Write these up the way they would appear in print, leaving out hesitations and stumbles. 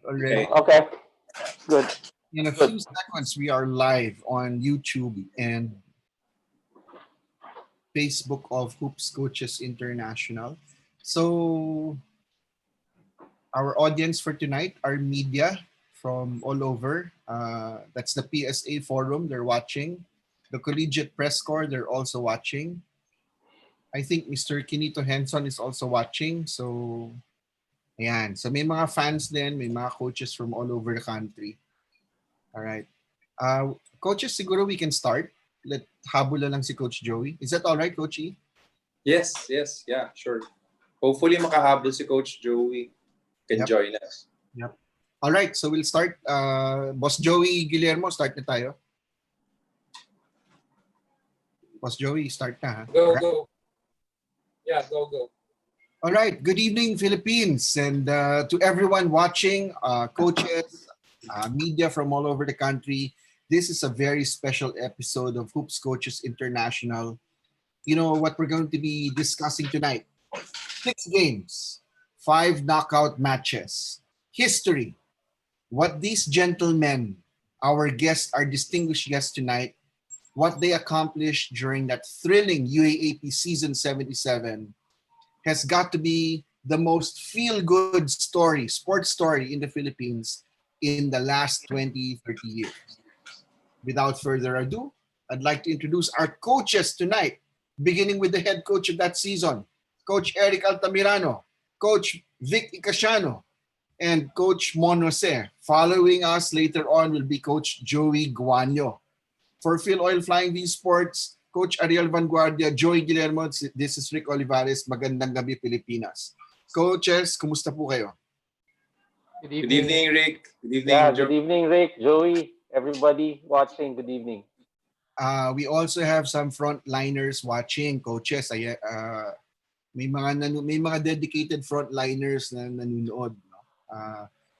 Already. Okay. Good. In a few seconds, we are live on YouTube and Facebook of Hoops Coaches International. So our audience for tonight are media from all over. That's the PSA forum, they're watching. The Collegiate Press Corps, they're also watching. I think Mr. Kinito Henson is also watching. So, ayan. So may mga fans din, may mga coaches from all over the country. All right. Coaches, siguro we can start. Let habol na lang si Coach Joey. Is that all right, Coach E? Yes, yeah, sure. Hopefully makahabol si Coach Joey can join us. Yep. All right, so we'll start. Boss Joey Guillermo, start na tayo. Boss Joey, start na. Ha? Go, go. Yeah, go. All right, good evening, Philippines. And to everyone watching, coaches, media from all over the country, this is a very special episode of Hoops Coaches International. You know what we're going to be discussing tonight? 6 games, 5 knockout matches, history, what these gentlemen, our guests, our distinguished guests tonight, what they accomplished during that thrilling UAAP Season 77 has got to be the most feel-good story, sports story in the Philippines in the last 20, 30 years. Without further ado, I'd like to introduce our coaches tonight, beginning with the head coach of that season, Coach Eric Altamirano, Coach Vic Icasiano, and Coach Mon Jose. Following us later on will be Coach Joey Guanyo. For Phil Oil Flying V Sports, Coach Ariel Vanguardia, Joey Guillermo, this is Rick Olivares. Magandang gabi, Pilipinas. Coaches, kumusta po kayo? Good evening, Rick. Good evening, Yeah, good evening, Rick, Joey, everybody watching. Good evening. We also have some frontliners watching, coaches. May mga dedicated frontliners na nanonood, no?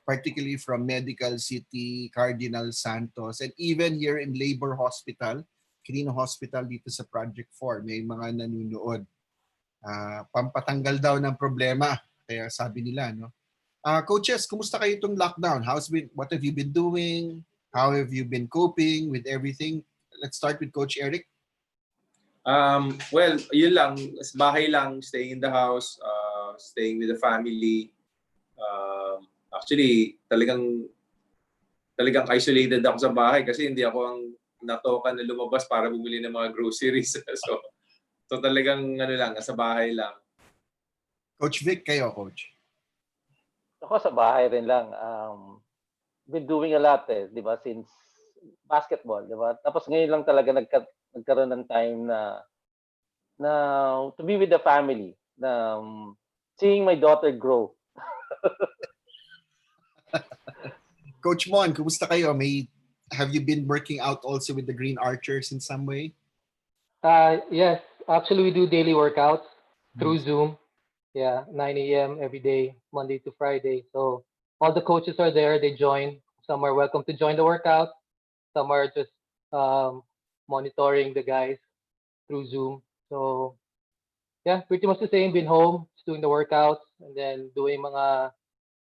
Particularly from Medical City, Cardinal Santos, and even here in Labor Hospital, Quirino Hospital dito sa Project 4, may mga nanonood. Pampatanggal daw ng problema, kaya sabi nila, no? Coaches, kumusta kayo itong lockdown? What have you been doing? How have you been coping with everything? Let's start with Coach Eric. Well, yun lang. Bahay lang, staying in the house, staying with the family. Actually, talagang isolated ako sa bahay kasi hindi ako ang natokan na lumabas para bumili ng mga groceries. so talagang sa bahay lang. Coach Vic, kayo, Coach? Ako sa bahay rin lang. Been doing a lot di ba, since basketball, di ba? Tapos ngayon lang talaga nagkaroon ng time na to be with the family, na seeing my daughter grow. Coach Mon, kumusta kayo? Have you been working out also with the Green Archers in some way? Yes, actually we do daily workouts through Zoom. Yeah, 9 a.m. every day, Monday to Friday. So all the coaches are there. They join. Some are welcome to join the workout. Some are just monitoring the guys through Zoom. So yeah, pretty much the same. Been home, just doing the workouts, and then doing mga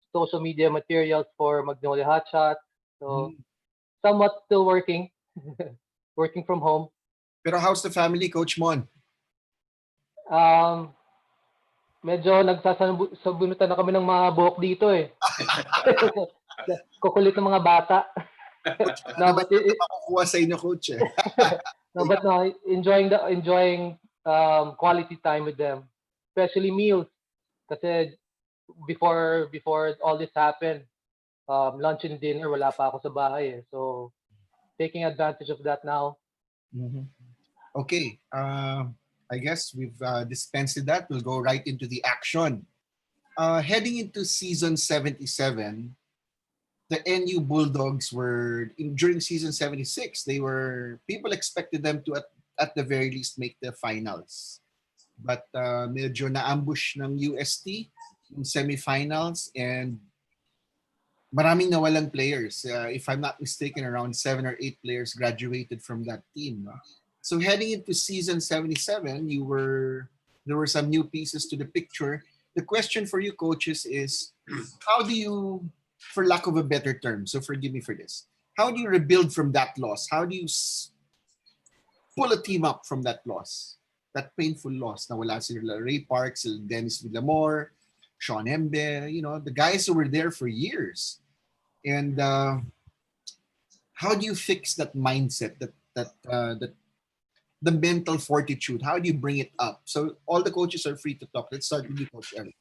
social media materials for Magnolia Hotshot. So somewhat still working, working from home. Pero how's the family, Coach Mon? Medyo nagsasabunutan na kami ng mga buhok dito eh. Kukulit ng mga bata. No, but makukuha sa inyo, Coach. But enjoying quality time with them, especially meals. Kasi before all this happened, lunch and dinner wala pa ako sa bahay eh. So taking advantage of that now. Okay, I guess we've dispensed with that. We'll go right into the action. Heading into season 77, the NU Bulldogs were during season 76. People expected them to at the very least make the finals, but medyo na-ambush ng UST in semifinals and maraming nawalang players. If I'm not mistaken, around 7 or 8 players graduated from that team. No? So heading into season 77, there were some new pieces to the picture. The question for you coaches is, how do you for lack of a better term, so forgive me for this, how do you rebuild from that loss? How do you pull a team up from that loss? That painful loss. Nawala sila Ray Parks, sila Dennis Villamor, Sean Embe, the guys who were there for years. And how do you fix that mindset, that the mental fortitude? How do you bring it up? So all the coaches are free to talk. Let's start with you, Coach Eric.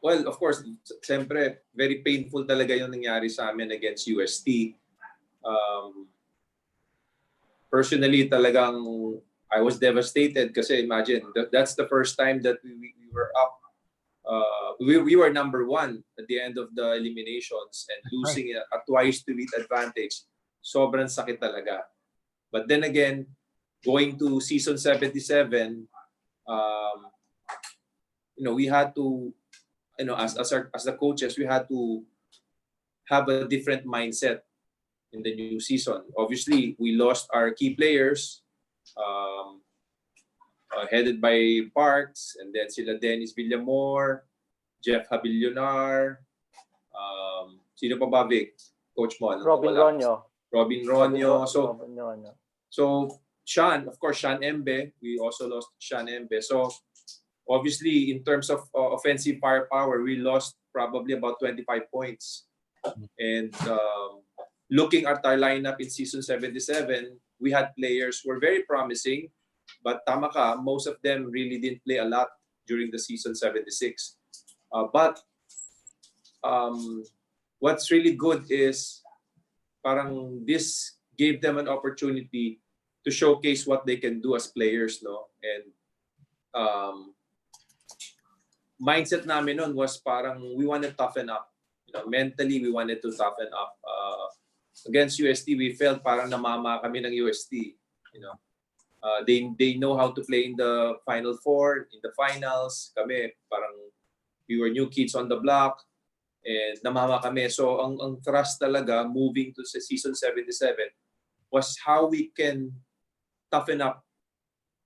Well, of course, siyempre, very painful talaga yung nangyari sa amin against UST. Personally, talagang I was devastated kasi imagine, that's the first time that we were up. We were number 1 at the end of the eliminations and losing a twice to beat advantage. Sobrang sakit talaga. But then again, going to season 77, we had to, as the coaches, we had to have a different mindset in the new season. Obviously, we lost our key players, headed by Parks, and then sila Dennis Villamor, Jeff Habilionar, sino pa ba, Vic? Coach Mon? Robin Ronyo. Robin Ronyo. Robin Ronyo. So Sean, of course, Sean Embe. We also lost Sean Embe. So obviously, in terms of offensive firepower, we lost probably about 25 points. And looking at our lineup in season 77, we had players who were very promising, but tama ka, most of them really didn't play a lot during the season 76. But what's really good is parang this gave them an opportunity to showcase what they can do as players, no? And mindset namin nun was parang we want to toughen up. Mentally, we wanted to toughen up. Against UST, we felt parang namama kami ng UST. They know how to play in the Final Four, in the finals. Kami, parang we were new kids on the block. And namama kami. So, ang thrust talaga, moving to season 77, was how we can toughen up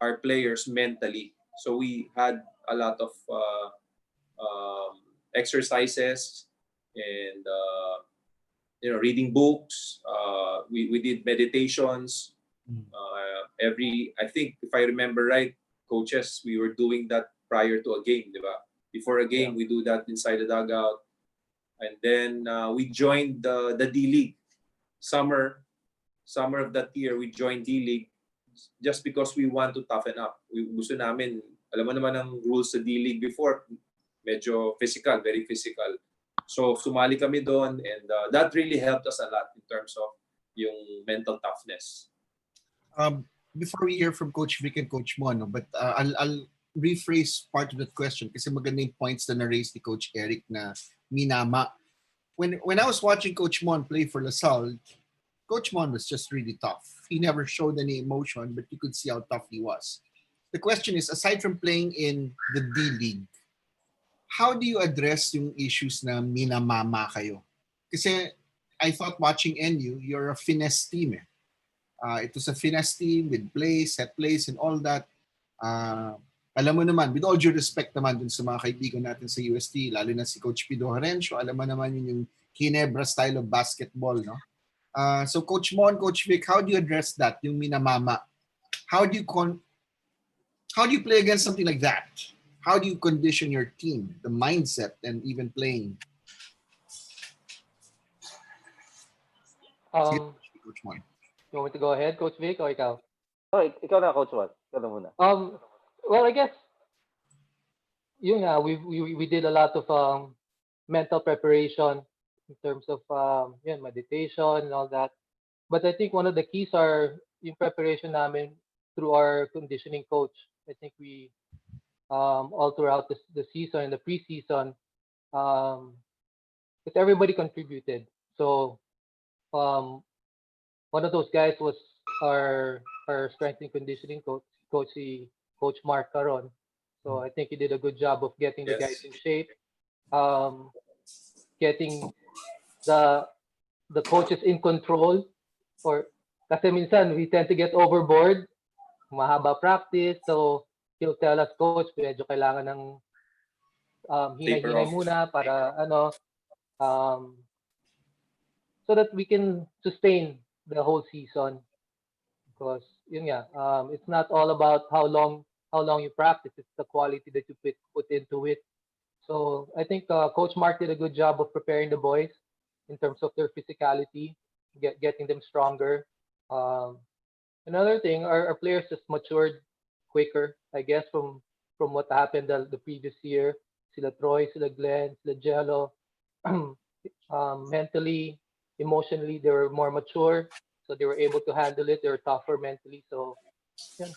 our players mentally. So, we had a lot of exercises and reading books. We did meditations. I think if I remember right, coaches, we were doing that prior to a game, di ba? Before a game, we do that inside the dugout. And then we joined the D-League. Summer of that year, we joined D-League just because we want to toughen up. Gusto namin, alam mo naman ang rules sa D-League before, medyo physical, very physical. So sumali kami doon, and that really helped us a lot in terms of yung mental toughness. Before we hear from Coach Vic and Coach Mon, but I'll rephrase part of that question kasi maganda yung points na na-raise ni Coach Eric na minama. When I was watching Coach Mon play for LaSalle, Coach Mon was just really tough. He never showed any emotion, but you could see how tough he was. The question is, aside from playing in the D-League, how do you address yung issues na minamama kayo? Kasi I thought watching NU, you're a finesse team. It was a finesse team with plays, set plays, and all that. Alam mo naman, with all due respect naman dun sa mga kaibigan natin sa UST, lalo na si Coach Pido Horencio, alam mo naman yun yung Ginebra style of basketball, no? So Coach Mon, Coach Vic, how do you address that, yung minamama? How do you play against something like that? How do you condition your team, the mindset, and even playing? Coach Mon. You want me to go ahead, Coach Vic, or ikaw? Oh, ikaw na, Coach Juan. Ikaw na muna. Well, I guess we did a lot of mental preparation in terms of meditation and all that. But I think one of the keys are yung preparation namin through our conditioning coach. I think we all throughout the season and the preseason, because everybody contributed. So one of those guys was our strength and conditioning coach, Coach Mark Caron. So I think he did a good job of getting the guys in shape, getting the coaches in control. Kasi minsan we tend to get overboard, mahaba practice, so he'll tell us, Coach, medyo kailangan ng hinay-hinay muna para um, so that we can sustain the whole season. Because yun nga, it's not all about how long you practice. It's the quality that you put into it. So I think Coach Mark did a good job of preparing the boys in terms of their physicality, getting them stronger. Um, Another thing, our players just matured quicker, I guess, from what happened the previous year. Sila Troy, sila Glenn, sila Jello, mentally, emotionally, they were more mature, so they were able to handle it. They were tougher mentally. So yeah.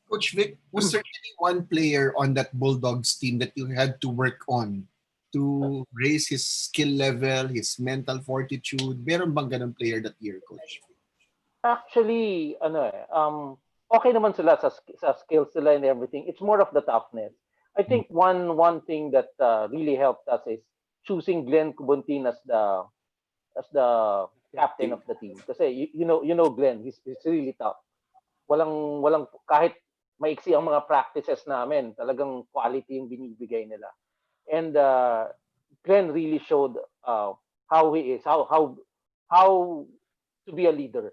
Coach Vic, was there any one player on that Bulldogs team that you had to work on to raise his skill level, his mental fortitude? Meron bang ganun player that year, Coach? Actually, okay naman sila sa skills nila and everything. It's more of the toughness. I think one thing that really helped us is choosing Glenn Kubuntin as the captain of the team. Kasi you know Glenn, he's really tough. Walang kahit maiksi ang mga practices namin, talagang quality yung binibigay nila. And Glenn really showed how he is, how to be a leader,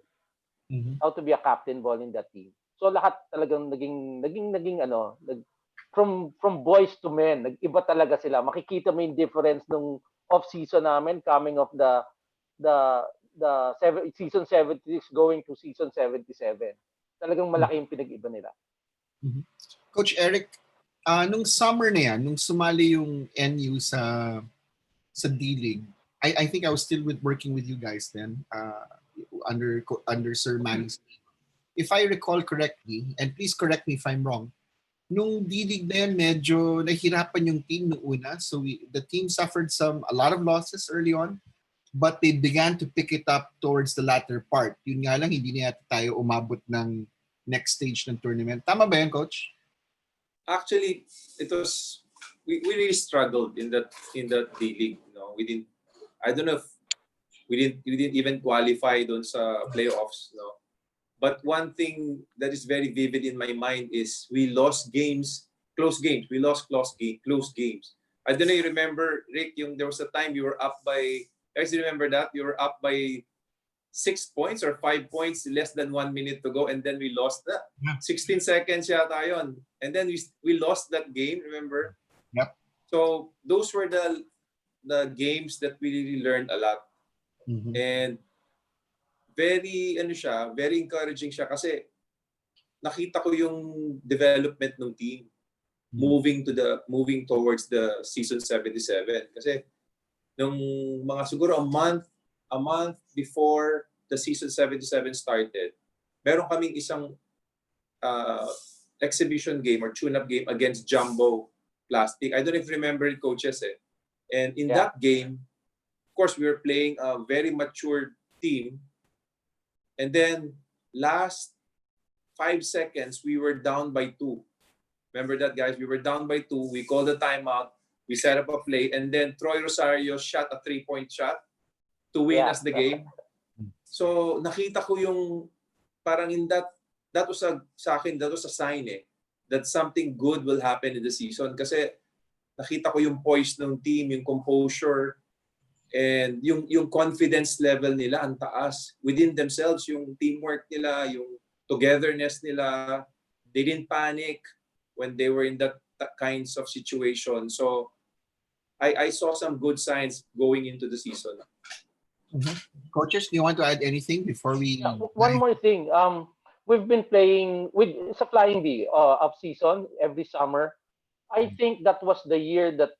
Mhm. how to be a captain ball in that team. So lahat talagang from boys to men, nag-iba talaga sila. Makikita mo yung difference nung off-season namin coming off the season 76 going to season 77. Talagang malaki yung pinag-iba nila. Coach Eric, nung summer na yan, nung sumali yung NU sa D-League, I think I was still working with you guys then, under Sir Manny's. If I recall correctly, and please correct me if I'm wrong, nung D-League na yan, medyo nahirapan yung team nung una. So the team suffered a lot of losses early on, but they began to pick it up towards the latter part. Yun nga lang, hindi na yata tayo umabot ng next stage ng tournament. Tama ba yan, Coach? Actually, we really struggled in that D-League. We didn't. I don't know if we didn't even qualify doon sa playoffs. But one thing that is very vivid in my mind is we lost games, close games. We lost close games. I don't know if you remember, Rick, there was a time you were up by, guys, you remember that? You were up by 6 points or 5 points, less than 1 minute to go, and then we lost that. 16 seconds yata yun. And then we lost that game, remember? Yep. So those were the games that we really learned a lot. Mm-hmm. And very encouraging siya kasi nakita ko yung development ng team moving towards the season 77 kasi nung mga siguro a month before the season 77 started, meron kaming isang exhibition game or tune-up game against Jumbo Plastic. I don't know if you remember it, coaches. And in that game, of course, we were playing a very mature team. And then last 5 seconds, we were down by 2. Remember that, guys? We were down by 2. We called the timeout. We set up a play. And then Troy Rosario shot a 3-point shot to win us the game. So nakita ko yung parang in that was sa akin, that was a sign that something good will happen in the season. Kasi nakita ko yung poise ng team, yung composure, and yung confidence level nila ang taas within themselves, yung teamwork nila, yung togetherness nila. They didn't panic when they were in that kinds of situation. So I saw some good signs going into the season. Mm-hmm. Coaches, do you want to add anything before we? One more thing. We've been playing with Flying B off season every summer. I think that was the year that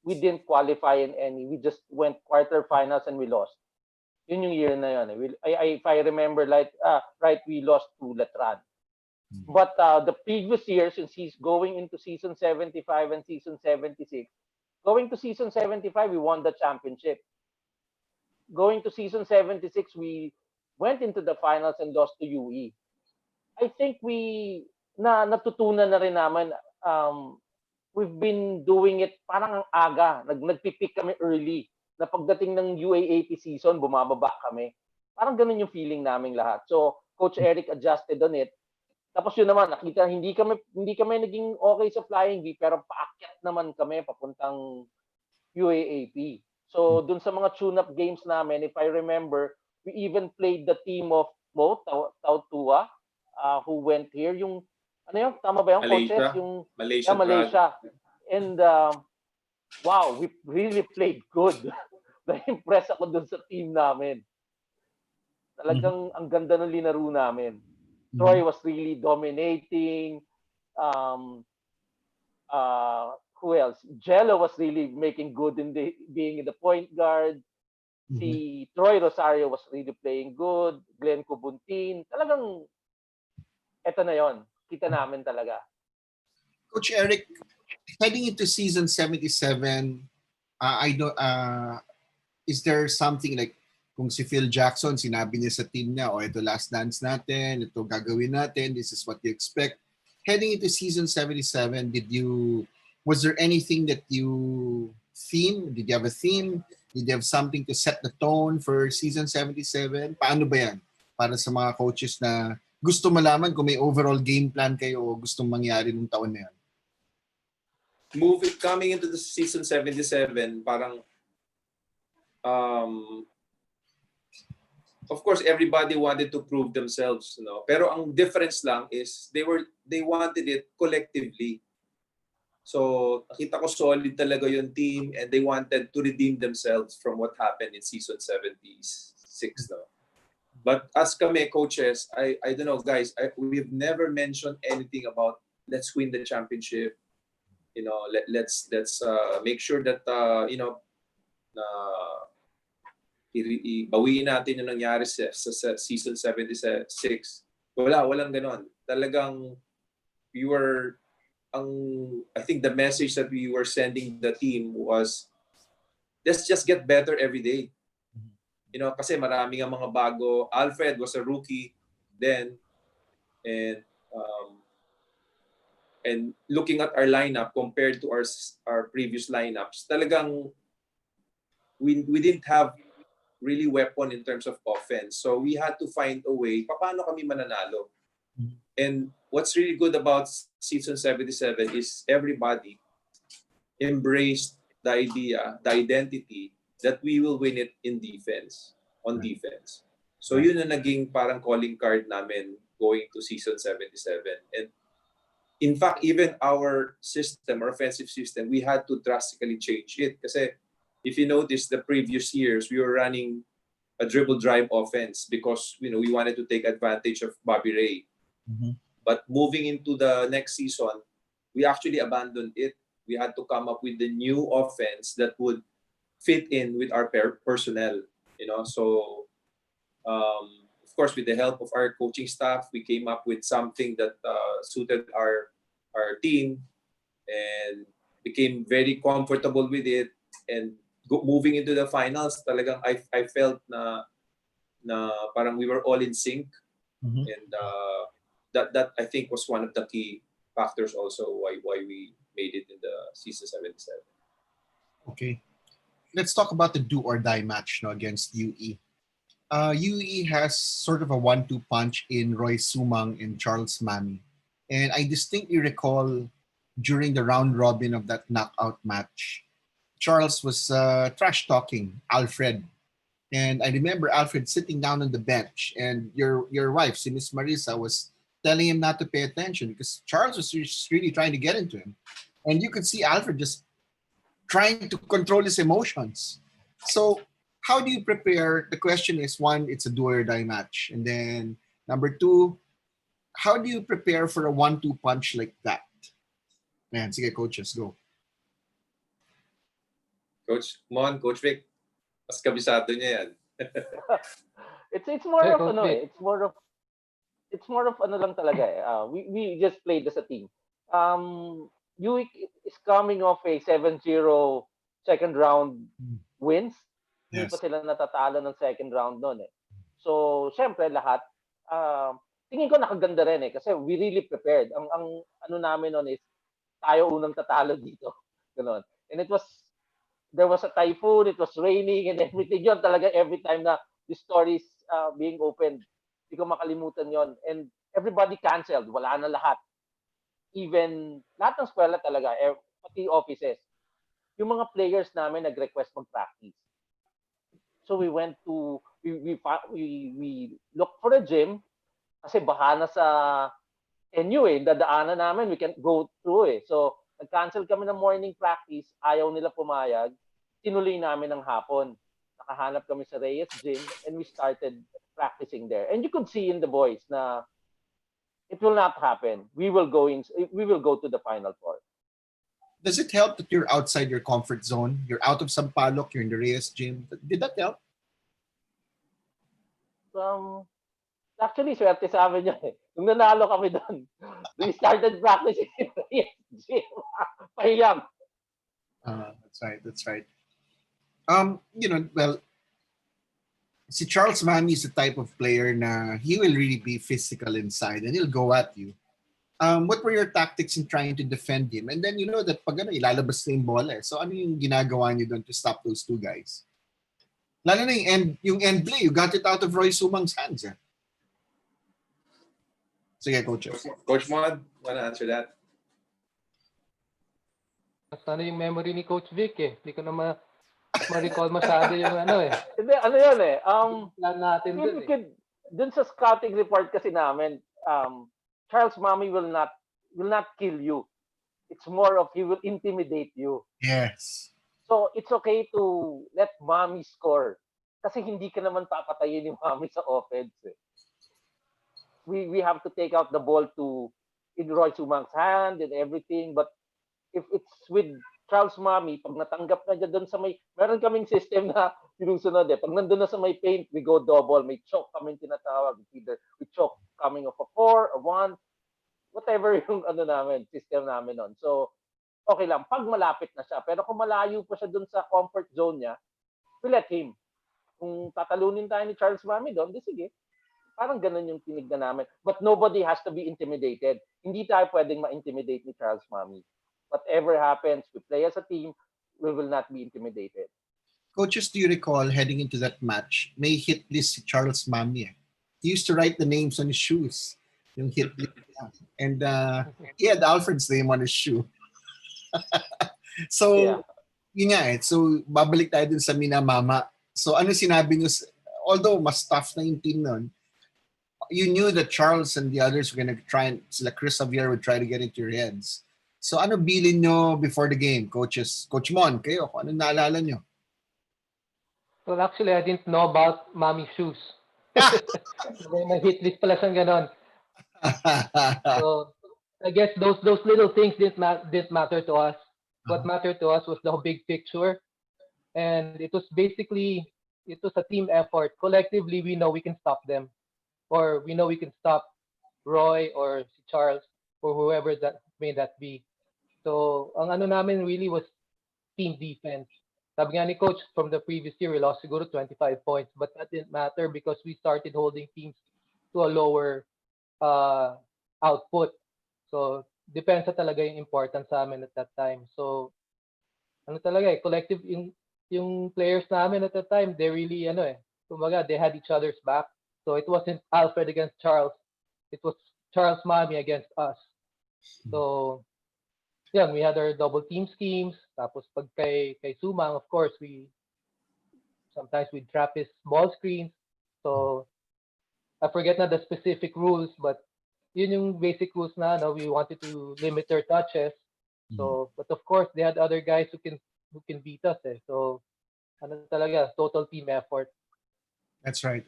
we didn't qualify in any. We just went quarterfinals and we lost. Yun yung year na yun. If I remember right, we lost to Letran. But the previous year, since he's going into season 75 and season 76, going to season 75, we won the championship. Going to season 76, we went into the finals and lost to UE. I think natutunan na rin naman, we've been doing it parang ang aga. Nagpipick kami early. Na pagdating ng UAAP season, bumababa kami. Parang ganun yung feeling naming lahat. So, Coach Eric adjusted on it. Tapos yun naman, nakita, hindi kami naging okay sa Flying V, pero paakyat naman kami papuntang UAAP. So dun sa mga tune-up games namin, if I remember, we even played the team of Mo Tautua, who went here. Yung ano yun? Tama ba yung coaches? Malaysia. Yung Malaysia. Malaysia. And wow, we really played good. Na-impress ako dun sa team namin. Talagang ang ganda ng linaro namin. Troy was really dominating. Who else? Jello was really making good in being in the point guard. Si Troy Rosario was really playing good. Glenn Cubuntin. Talagang eto na yon. Kita namin talaga. Coach Eric, heading into season 77, I don't is there something like kung si Phil Jackson sinabi niya sa team niya, oh, ito last dance natin, ito gagawin natin, this is what you expect. Heading into season 77, was there anything that you did you have a theme? Did you have something to set the tone for season 77? Paano ba yan? Para sa mga coaches na gusto malaman kung may overall game plan kayo o gustong mangyari nung taon na yan. Coming into the season 77, parang of course everybody wanted to prove themselves, you know. Pero ang difference lang is they wanted it collectively. So nakita ko solid talaga yung team and they wanted to redeem themselves from what happened in season 76, no. But as kami coaches, I don't know guys, we've never mentioned anything about let's win the championship. You know, let's make sure that you know bawiin natin yung nangyari sa season 76. Walang ganon. Talagang I think the message that we were sending the team was let's just get better every day. You know, kasi marami nga mga bago. Alfred was a rookie then, and looking at our lineup compared to our previous lineups, talagang we didn't have really weapon in terms of offense. So we had to find a way paano kami mananalo. And what's really good about season 77 is everybody embraced the idea, the identity that we will win it on defense. So yun na naging parang calling card namin going to season 77. And in fact, even our offensive system, we had to drastically change it. Kasi if you notice the previous years, we were running a dribble drive offense because we wanted to take advantage of Bobby Ray. But moving into the next season, we actually abandoned it. We had to come up with the new offense that would fit in with our personnel. So of course, with the help of our coaching staff, we came up with something that suited our team and became very comfortable with it. And moving into the finals, talagang I felt na parang we were all in sync. And that I think was one of the key factors also why we made it in the season 77. Okay. Let's talk about the do or die match against UE. UE has sort of a 1-2 punch in Roy Sumang and Charles Manny. And I distinctly recall during the round robin of that knockout match, Charles was trash talking Alfred. And I remember Alfred sitting down on the bench and your wife, si Miss Marisa, was telling him not to pay attention because Charles was just really trying to get into him. And you could see Alfred just trying to control his emotions. So how do you prepare? The question is, one, it's a do or die match. And then number two, how do you prepare for a 1-2 punch like that? Man, sige, coaches, go. Coach, come on, Coach Vic. Mas kabisado niya yan. It's more of it's more of ano lang talaga eh. We just played as a team. UIC is coming off a 7-0 second round wins. Hindi Yes. pa sila natatalo ng second round noon eh. So, syempre lahat tingin ko nakaganda rin eh kasi we really prepared. Ang ano namin noon is tayo unang tatalo dito. Ganon. And there was a typhoon, it was raining and everything. Yun talaga every time na the stories being opened. Hindi ko makalimutan yon. And everybody canceled. Wala na lahat. Even lahat ng eskwela talaga, pati offices. yung mga players namin nag-request mag-practice. So we went to, we looked for a gym kasi baha na sa NU dadaanan namin, we can't go through So nag-cancel kami ng morning practice, ayaw nila pumayag, tinuloy namin ng hapon. Nakahanap kami sa Reyes Gym and we started practicing there. And you could see in the boys na it will not happen. We will go to the Final Four. Does it help that you're outside your comfort zone? You're out of Sampaloc, you're in the Reyes Gym. Did that help? Actually, swerte sa amin yun Nung nanalo kami doon, we started practicing in the Reyes Gym. Pahiyang. That's right. Well, si Charles Mami is the type of player na he will really be physical inside and he'll go at you. What were your tactics in trying to defend him? And then you know that pag ilalabas na yung bola. So ano yung ginagawa niyo doon to stop those two guys? Lalo na yung end play, you got it out of Roy Sumang's hands. Sige, coaches. Coach Mon, wanna answer that? Sana yung memory ni Coach Vic Hindi ko na ma-recall masyado yung Hindi, ano yun Plan natin dun dun sa scouting report kasi namin, Charles Mami will not kill you. It's more of he will intimidate you. Yes. So it's okay to let Mami score. Kasi hindi ka naman papatayin ni Mami sa offense. We have to take out the ball in Roy Sumang's hand and everything. But if it's with Charles Mami, pag natanggap na dyan doon sa meron kaming system na sinusunod Pag nandun na sa may paint, we go double. May choke kaming tinatawag. Either we choke coming of a 4 or 1, whatever yung system namin nun. So, okay lang. Pag malapit na siya. Pero kung malayo pa siya doon sa comfort zone niya, we let him. Kung tatalunin tayo ni Charles Mami doon, di sige. Parang ganun yung tinignan namin. But nobody has to be intimidated. Hindi tayo pwedeng ma-intimidate ni Charles Mami. Whatever happens, we play as a team, we will not be intimidated. Coaches, do you recall heading into that match, may hit list si Charles Mami. He used to write the names on his shoes. Yung hit list. And he had Alfred's name on his shoe. So, yun nga So, babalik tayo dun sa Minamama. So, ano sinabi niyo? Although mas tough na yung team nun, you knew that Charles and the others were gonna try and sila Chris Xavier would try to get into your heads. So ano bilin nyo before the game, coaches? Coach Mon, kayo, kung ano naalala nyo? Well, actually, I didn't know about Mami's shoes. May hit list pala siyang ganon. So I guess those little things didn't matter to us. What mattered to us was the big picture. And it was a team effort. Collectively, we know we can stop them. Or we know we can stop Roy or si Charles or whoever that may that be. So, ang namin really was team defense. Sabi nga ni Coach, from the previous year, we lost siguro 25 points. But that didn't matter because we started holding teams to a lower output. So, depensa talaga yung importance sa amin at that time. So, collective, yung players namin at that time, they really, kumbaga, they had each other's back. So it wasn't Alfred against Charles. It was Charles Mami against us. So, we had our double team schemes. Tapos pag kay Sumang, of course, sometimes we'd trap his ball screens. So, I forget na the specific rules, but yun yung basic rules na, we wanted to limit their touches. So, but of course, they had other guys who can beat us. So, talaga, total team effort. That's right.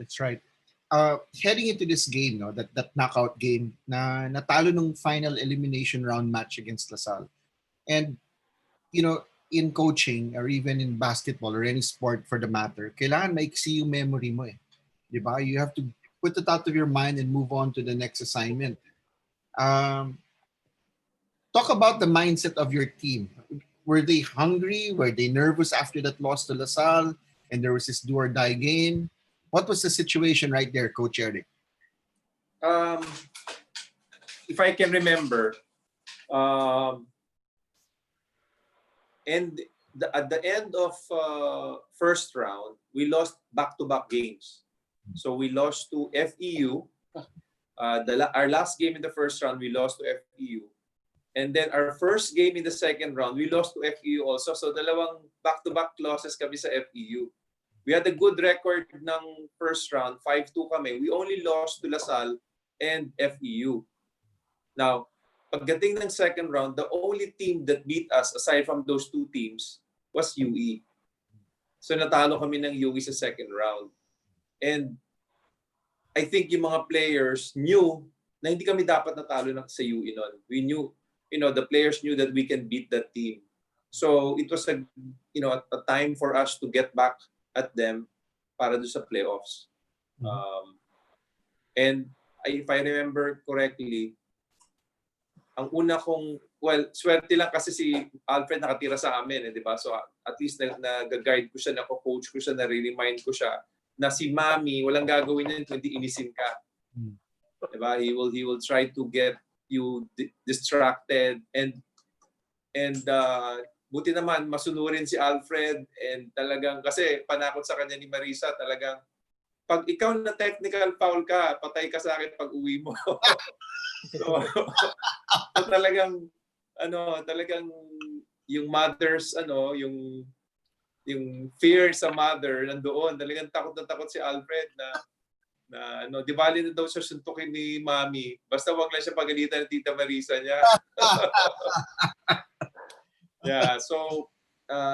Heading into this game, that knockout game, na natalo nung final elimination round match against LaSalle. And, in coaching or even in basketball or any sport for the matter, kailangan maiksi yung memory mo Diba? You have to put it out of your mind and move on to the next assignment. Talk about the mindset of your team. Were they hungry? Were they nervous after that loss to LaSalle? And there was this do or die game? What was the situation right there, Coach Eric? If I can remember, and at the end of first round, we lost back-to-back games. So we lost to FEU. Our last game in the first round, we lost to FEU. And then our first game in the second round, we lost to FEU also. So dalawang back-to-back losses kami sa FEU. We had a good record ng first round, 5-2 kami. We only lost to LaSalle and FEU. Now, pagdating ng second round, the only team that beat us aside from those two teams was UE. So natalo kami ng UE sa second round. And I think yung mga players knew na hindi kami dapat natalo sa UE noon. We knew, the players knew that we can beat that team. So it was a time for us to get back at them para do sa playoffs. And if I remember correctly, ang una kong, swerte lang kasi si Alfred nakatira sa amin, di ba? So at least nag-guide ko siya, nako-coach ko siya, na-remind ko siya na si Mami, walang gagawin niyan kundi inisin ka. Di ba? He will try to get you distracted and buti naman masunurin si Alfred, and talagang kasi panakot sa kanya ni Marisa, talagang pag ikaw na technical foul ka, patay ka sa akin pag uwi mo. So talagang yung mother's yung fear sa mother nandoon. Talagang takot na takot si Alfred na di bali na daw siya suntukin ni Mami. Basta wag lang siya pagalitan ng Tita Marisa niya. Yeah, so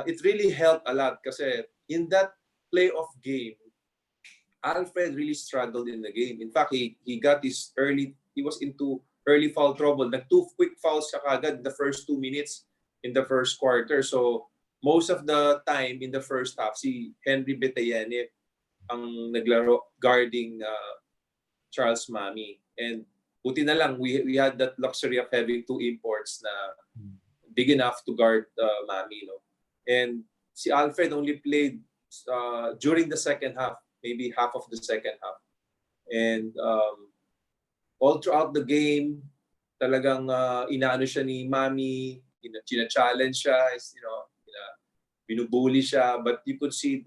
it really helped a lot kasi in that playoff game, Alfred really struggled in the game. In fact, he was into early foul trouble. Nag-2 quick fouls siya kagad the first 2 minutes in the first quarter. So most of the time in the first half, si Henry Betayene ang naglaro guarding Charles Mami. And buti na lang, we had that luxury of having 2 imports na big enough to guard Mami. And si Alfred only played during the second half, maybe half of the second half. And all throughout the game, talagang inaano siya ni Mami, china-challenge siya, binubuli siya, but you could see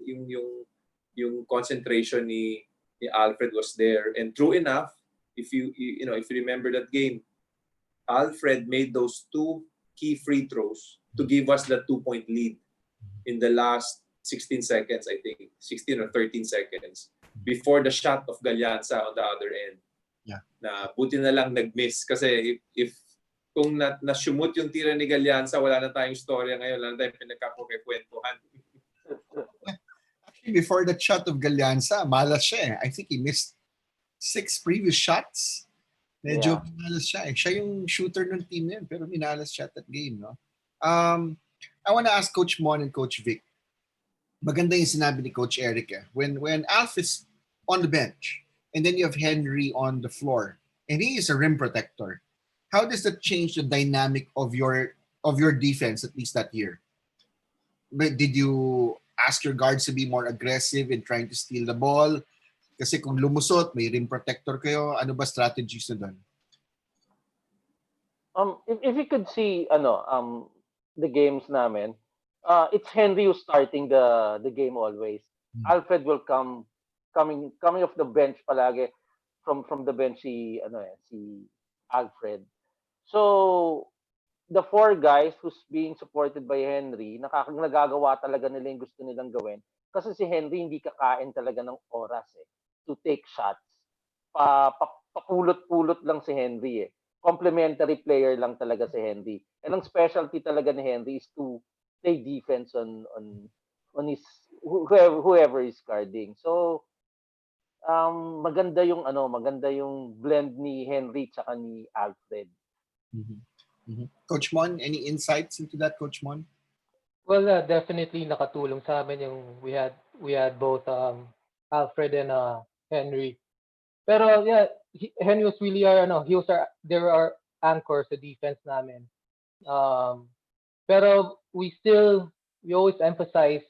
yung concentration ni Alfred was there. And true enough, if you remember that game, Alfred made those 2 key free throws to give us the 2-point lead in the last 16 seconds, I think, 16 or 13 seconds before the shot of Gallanza on the other end. Yeah. Na buti na lang nag-miss kasi if kung na-shumot yung tira ni Gallanza, wala na tayong storya ngayon, wala na tayong pinagkakukwentuhan. Actually, before the shot of Gallanza, malas siya eh. I think he missed 6 previous shots. Medyo minalas siya eh. Siya yung shooter ng team na yun, pero minalas siya at that game, no? I want to ask Coach Mon and Coach Vic. Maganda yung sinabi ni Coach Eric eh. When Alf is on the bench, and then you have Henry on the floor, and he is a rim protector, how does that change the dynamic of your defense, at least that year? But did you ask your guards to be more aggressive in trying to steal the ball? Kasi kung lumusot, may rim protector kayo, ano ba strategies na doon? If you could see the games namin, it's Henry who's starting the game always. Alfred will coming off the bench palagi, from the bench si Alfred. So the 4 guys who's being supported by Henry, nagagawa talaga nila yung gusto nilang gawin. Kasi si Henry hindi kakain talaga ng oras to take shots. Papulot-pulot lang si Henry eh. Complementary player lang talaga si Henry. And ang specialty talaga ni Henry is to play defense on his whoever is guarding. So maganda yung blend ni Henry tsaka ni Alfred. Coach Mon, any insights into that, Coach Mon? Well, definitely nakatulong sa amin yung we had both Alfred and Henry. Pero yeah, Henry was really they were our anchor sa defense namin. Pero we always emphasize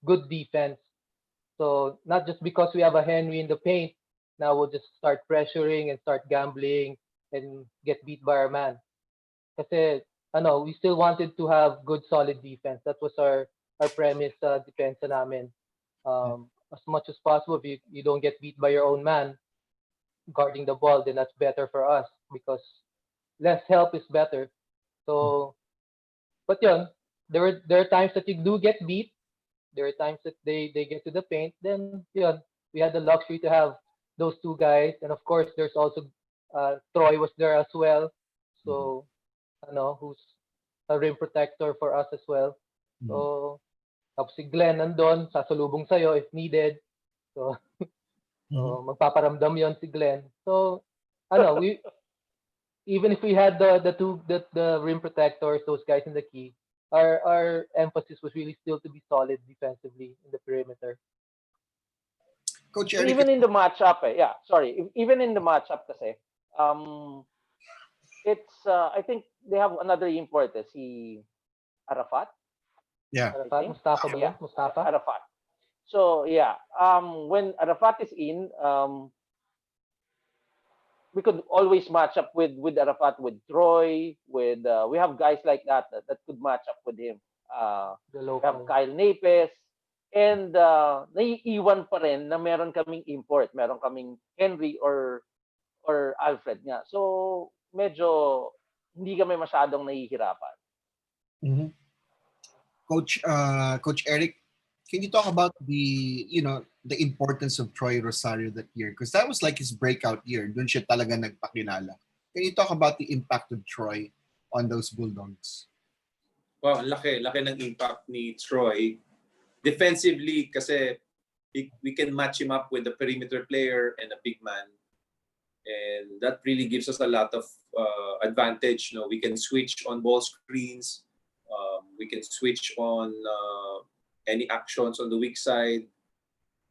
good defense. So not just because we have a Henry in the paint, now we'll just start pressuring and start gambling and get beat by our man. Kasi we still wanted to have good solid defense. That was our premise defense namin. As much as possible, if you don't get beat by your own man guarding the ball, then that's better for us because less help is better. So, but yun, there are times that you do get beat. There are times that they get to the paint. Then yun, we had the luxury to have those two guys, and of course, there's also Troy was there as well. So, who's a rim protector for us as well. So, tapos si Glenn nandun, sasalubong sa'yo if needed. So, magpaparamdam yon si Glenn. So, we even if we had the rim protectors, those guys in the key, our emphasis was really still to be solid defensively in the perimeter. Coach And Eric, even in the matchup, even in the matchup kasi, it's, I think they have another import, si Arafat. yeah, Arafat, Mustafa ba? Yeah. Mustafa? Arafat. So, yeah, when Arafat is in, we could always match up with Arafat, with Troy, with we have guys like that could match up with him. The We have local. Kyle Napes, and naiiwan pa rin na meron kaming import, meron kaming Henry or Alfred nga. So medyo hindi kami masyadong nahihirapan. Coach Eric, can you talk about the importance of Troy Rosario that year? Because that was like his breakout year. Doon siya talaga nagpakilala. Can you talk about the impact of Troy on those Bulldogs? Well, laki ng impact ni Troy. Defensively, kasi we can match him up with a perimeter player and a big man. And that really gives us a lot of advantage. We can switch on ball screens. We can switch on any actions on the weak side.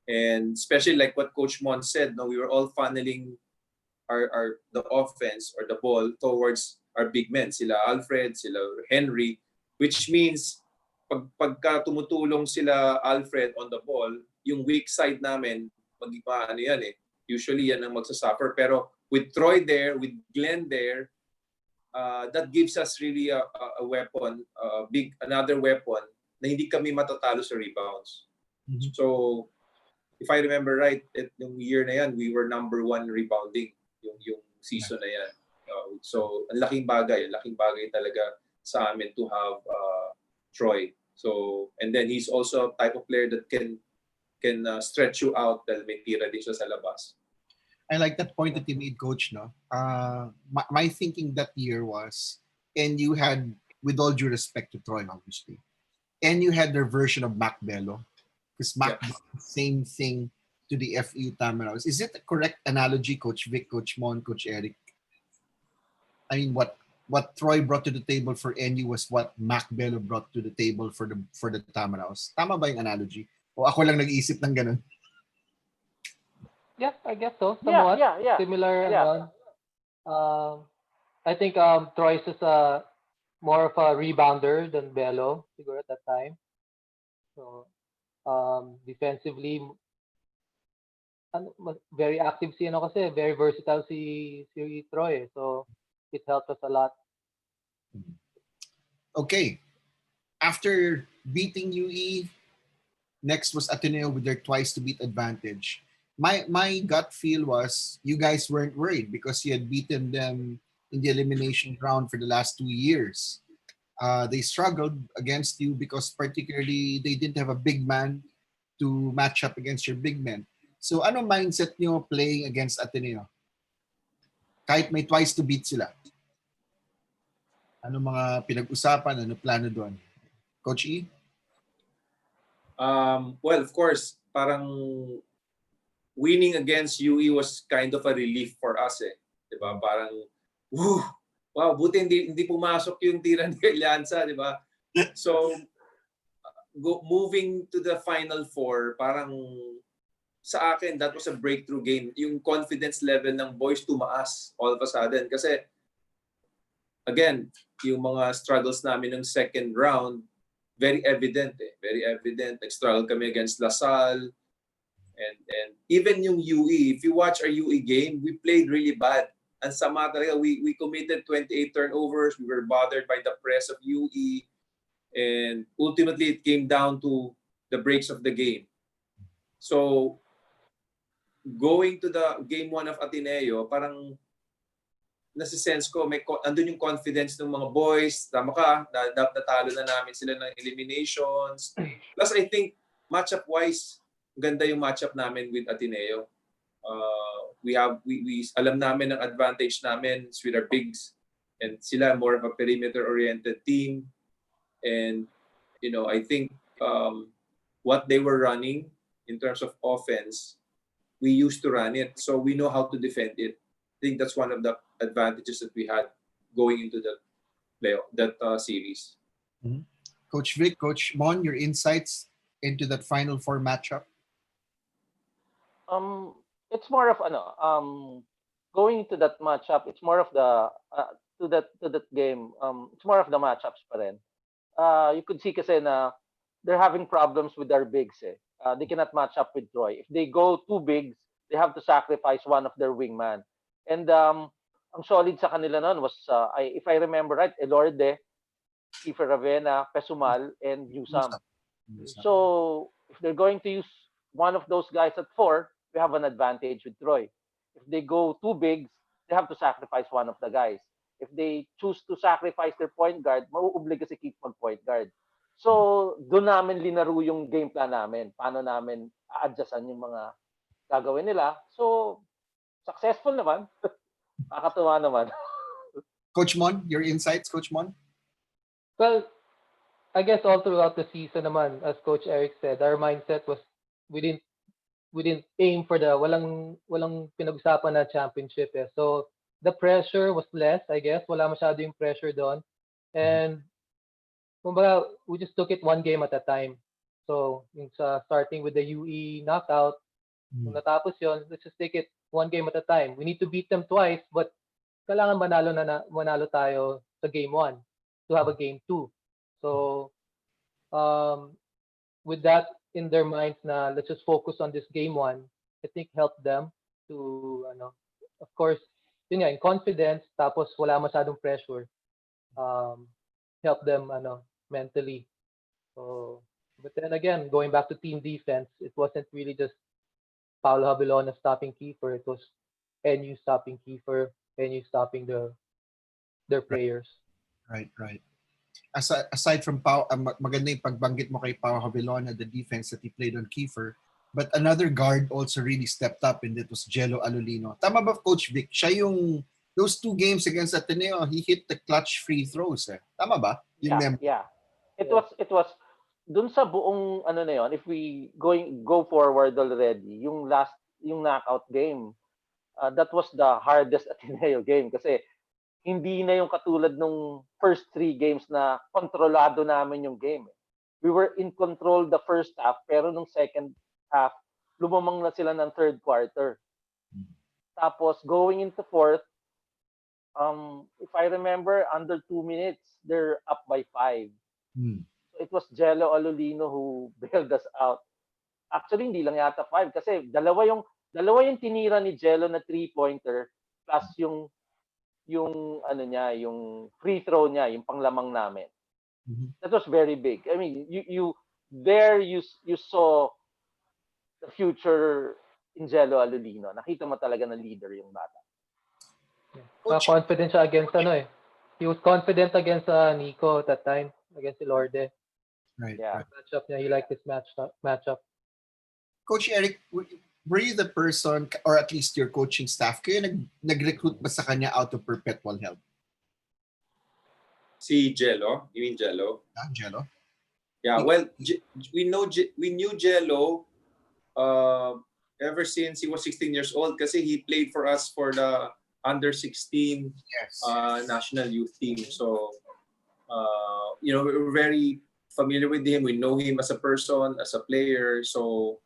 And especially like what Coach Mon said, we were all funneling the offense or the ball towards our big men. Sila Alfred, sila Henry, which means pagka tumutulong sila Alfred on the ball, yung weak side namin, usually yan ang magsasuffer. Pero with Troy there, with Glenn there, that gives us really a weapon, another weapon na hindi kami matatalo sa rebounds. So, if I remember right, yung year na yan, we were number 1 rebounding yung season na yan. So, ang laking bagay talaga sa amin to have Troy. So, and then he's also a type of player that can stretch you out dahil may tira din siya sa labas. I like that point that you made, Coach. My thinking that year was, and you had, with all due respect to Troy, obviously, and you had their version of Mac Bello, because Mac did the same thing to the FEU Tamaraws. Is it a correct analogy, Coach Vic, Coach Mon, Coach Eric? I mean, what Troy brought to the table for NU was what Mac Bello brought to the table for the Tamaraws. Tama ba yung analogy? O ako lang nag-iisip ng ganun? Yeah, I guess so. Somewhat Yeah. similar. Yeah. I think Troy's is more of a rebounder than Bello, siguro at that time. So defensively, very active kasi very versatile si Troy. So it helped us a lot. Okay. After beating UE, next was Ateneo with their twice to beat advantage. My gut feel was you guys weren't worried because you had beaten them in the elimination round for the last 2 years. They struggled against you because particularly they didn't have a big man to match up against your big men. So ano mindset nyo playing against Ateneo? Kahit may twice to beat sila. Ano mga pinag-usapan? Ano plano doon? Coach E? Well, of course, parang winning against UE was kind of a relief for us Diba? Parang, wow, buti hindi pumasok yung tira ni Alianza, diba? So, moving to the Final Four, parang sa akin, that was a breakthrough game. Yung confidence level ng boys tumaas all of a sudden. Kasi, again, yung mga struggles namin ng second round, very evident Very evident. Nag-struggle kami against LaSalle. And even yung UE, if you watch our UE game, we played really bad. And sama talaga, we committed 28 turnovers. We were bothered by the press of UE. And ultimately, it came down to the breaks of the game. So, going to the game 1 of Ateneo, parang nasa-sense ko, andun yung confidence ng mga boys. Tama ka, natalo na namin sila ng eliminations. Plus, I think, matchup-wise, ganda yung matchup namin with Ateneo. We alam namin ang advantage namin is with our bigs. And sila, more of a perimeter-oriented team. And, I think what they were running in terms of offense, we used to run it. So we know how to defend it. I think that's one of the advantages that we had going into that series. Mm-hmm. Coach Vic, Coach Mon, your insights into that Final Four matchup? It's more of going into that matchup. It's more of the to that game. It's more of the matchups pa rin. You could see kasi na they're having problems with their bigs. They cannot match up with Troy. If they go too bigs, they have to sacrifice one of their wingman. And ang solid sa kanila noon was, if I remember right, Elorde, Kiefer Ravena, Pesumal, and Newsam. So if they're going to use one of those guys at 4, we have an advantage with Troy. If they go too big, they have to sacrifice one of the guys. If they choose to sacrifice their point guard, mauobliga si Keith mag-point guard. So, doon namin linaro yung game plan namin. Paano namin a-adjustan yung mga gagawin nila. So, successful naman. Nakakatuwa naman. Coach Mon, your insights, Coach Mon? Well, I guess all throughout the season naman, as Coach Eric said, our mindset was we didn't aim for walang pinag-usapan na championship. So, the pressure was less, I guess. Wala masyado yung pressure doon. And kumbaga, we just took it one game at a time. So, yung starting with the UE knockout, kung natapos yun, let's just take it one game at a time. We need to beat them twice, but kailangan manalo tayo sa game 1 to have a game 2. So, with that in their minds na let's just focus on this game 1, I think helped them to, of course, yun nga, in confidence, tapos wala masyadong pressure, help them, mentally. So, but then again, going back to team defense, it wasn't really just Paulo Habilona stopping Kiefer. It was NU stopping Kiefer, NU stopping their players. Right. Aside from maganda yung pagbanggit mo kay Pau Habilona, the defense that he played on Kiefer, but another guard also really stepped up, and it was Jello Alolino. Tama ba, Coach Vic? Siya yung those 2 games against Ateneo, he hit the clutch free throws. Tama ba? Yeah. It was dun sa buong na yon, if we go forward already, yung knockout game, that was the hardest Ateneo game kasi hindi na yung katulad nung first 3 games na kontrolado namin yung game. We were in control the first half, pero nung second half, lumamang na sila ng third quarter. Tapos going into fourth, if I remember, under 2 minutes, they're up by 5. So it was Jello Alolino who bailed us out. Actually, hindi lang yata 5 kasi dalawa yung tinira ni Jello na 3-pointer plus yung free throw niya, yung panglamang namin. That was very big. I mean, you saw the future in Jello Alolino. Nakita mo talaga na leader yung bata. Confident siya against he was confident against Nico at that time, against Lorde. Right. Yeah. Right. Matchup niya, he liked this matchup. Coach Eric, were you the person, or at least your coaching staff, kayo nag-recruit ba sa kanya out of perpetual help? Si Jello? You mean Jello? Jello? Yeah, well, we knew Jello ever since he was 16 years old kasi he played for us for the under-16 national youth team. So, we were very familiar with him. We know him as a person, as a player. So,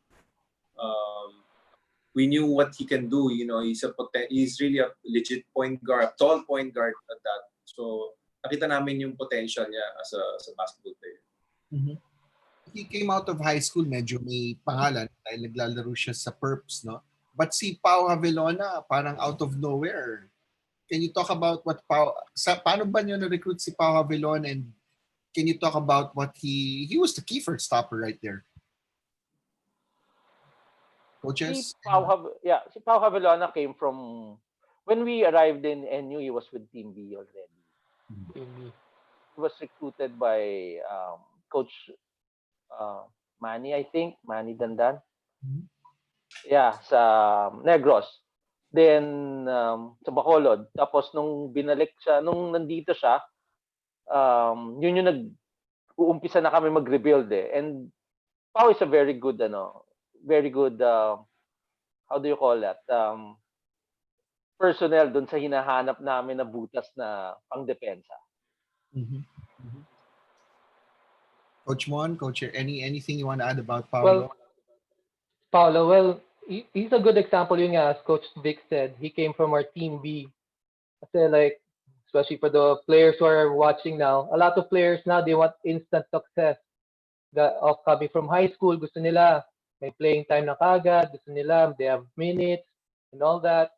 we knew what he can do. He's really a legit point guard, a tall point guard at that. So, nakita namin yung potential niya as a basketball player. Mm-hmm. He came out of high school, medyo may pangalan dahil naglalaro siya sa Perps, no? But si Pau Havilona, parang out of nowhere. Can you talk about what paano ba niyo na-recruit si Pau Havilona, and can you talk about what he was the Kiefer stopper right there? Coaches? Si Pau Havilona came from, when we arrived in NU, he was with Team B already. Maybe. He was recruited by Coach uh, Manny, I think. Manny Dandan. Mhm. Yeah, sa Negros. Then, sa Bacolod. Tapos, nung binalik siya, nung nandito siya, yun yung uumpisa na kami mag-rebuild eh. And Pau is a very good, very good, how do you call that? Personnel dun sa hinahanap namin na butas na pang-depensa. Mhm. Mhm. Coach Mon, Coach, anything you want to add about Paolo? Well, Paolo, well, he's a good example yun nga, as Coach Vic said. He came from our Team B. Kasi like, especially for the players who are watching now, a lot of players now, they want instant success. Of coming from high school, gusto nila may playing time na kagad, gusto nila they have minutes and all that.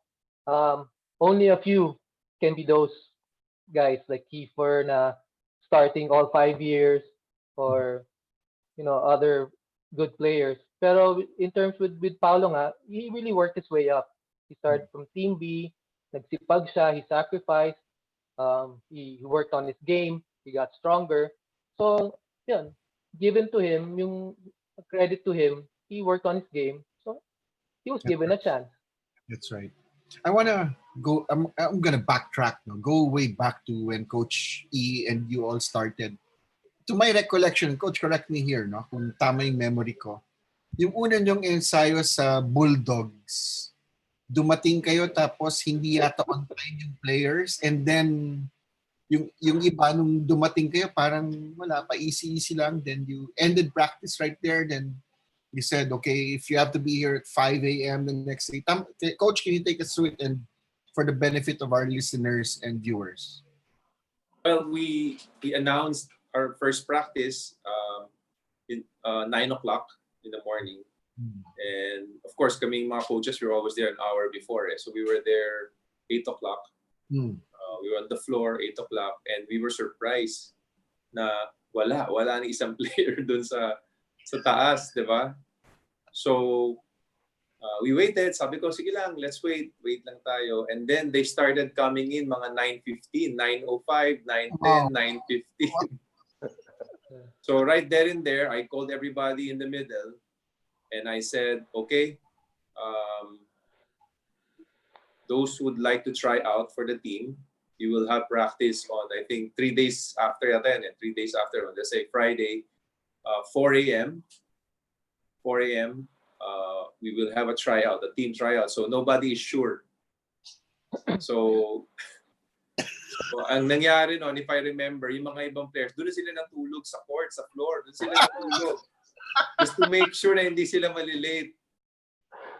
Only a few can be those guys like Kiefer na starting all 5 years, or other good players. Pero in terms with Paulo nga, he really worked his way up. He started from Team B, nagsipag siya, he sacrificed, he worked on his game, he got stronger. So, yun, given to him, yung credit to him, he worked on his game. So, he was given a chance. That's right. I want to go, I'm going to backtrack, no? Go way back to when Coach E and you all started. To my recollection, Coach, correct me here, no? Kung tama yung memory ko. Yung una nyong ensayo sa Bulldogs, dumating kayo tapos hindi yata on time yung players, and then yung iba nung dumating kayo parang wala pa, easy lang, then you ended practice right there, then you said, okay, if you have to be here at 5 a.m. the next day. Coach, can you take us through it and for the benefit of our listeners and viewers? Well, we announced our first practice in 9 o'clock in the morning. And of course, kaming mga coaches, we were always there an hour before. So we were there 8 o'clock. We were on the floor 8 o'clock, and we were surprised na wala ni isang player dun sa taas, di ba? So we waited. Sabi ko, sige lang, let's wait lang tayo. And then they started coming in mga 9:15, 9:05, 9:10, 9:15. So right there and there, I called everybody in the middle, and I said, okay, those who would like to try out for the team, you will have practice on, I think, 3 days after that, and 3 days after, let's say Friday, 4 a.m. 4 a.m. We will have a tryout, a team tryout. So nobody is sure. So ang nangyari noon, if I remember, yung mga ibang players, doon sila natulog sa court, sa floor. Doon sila natulog. Just to make sure na hindi sila malilate.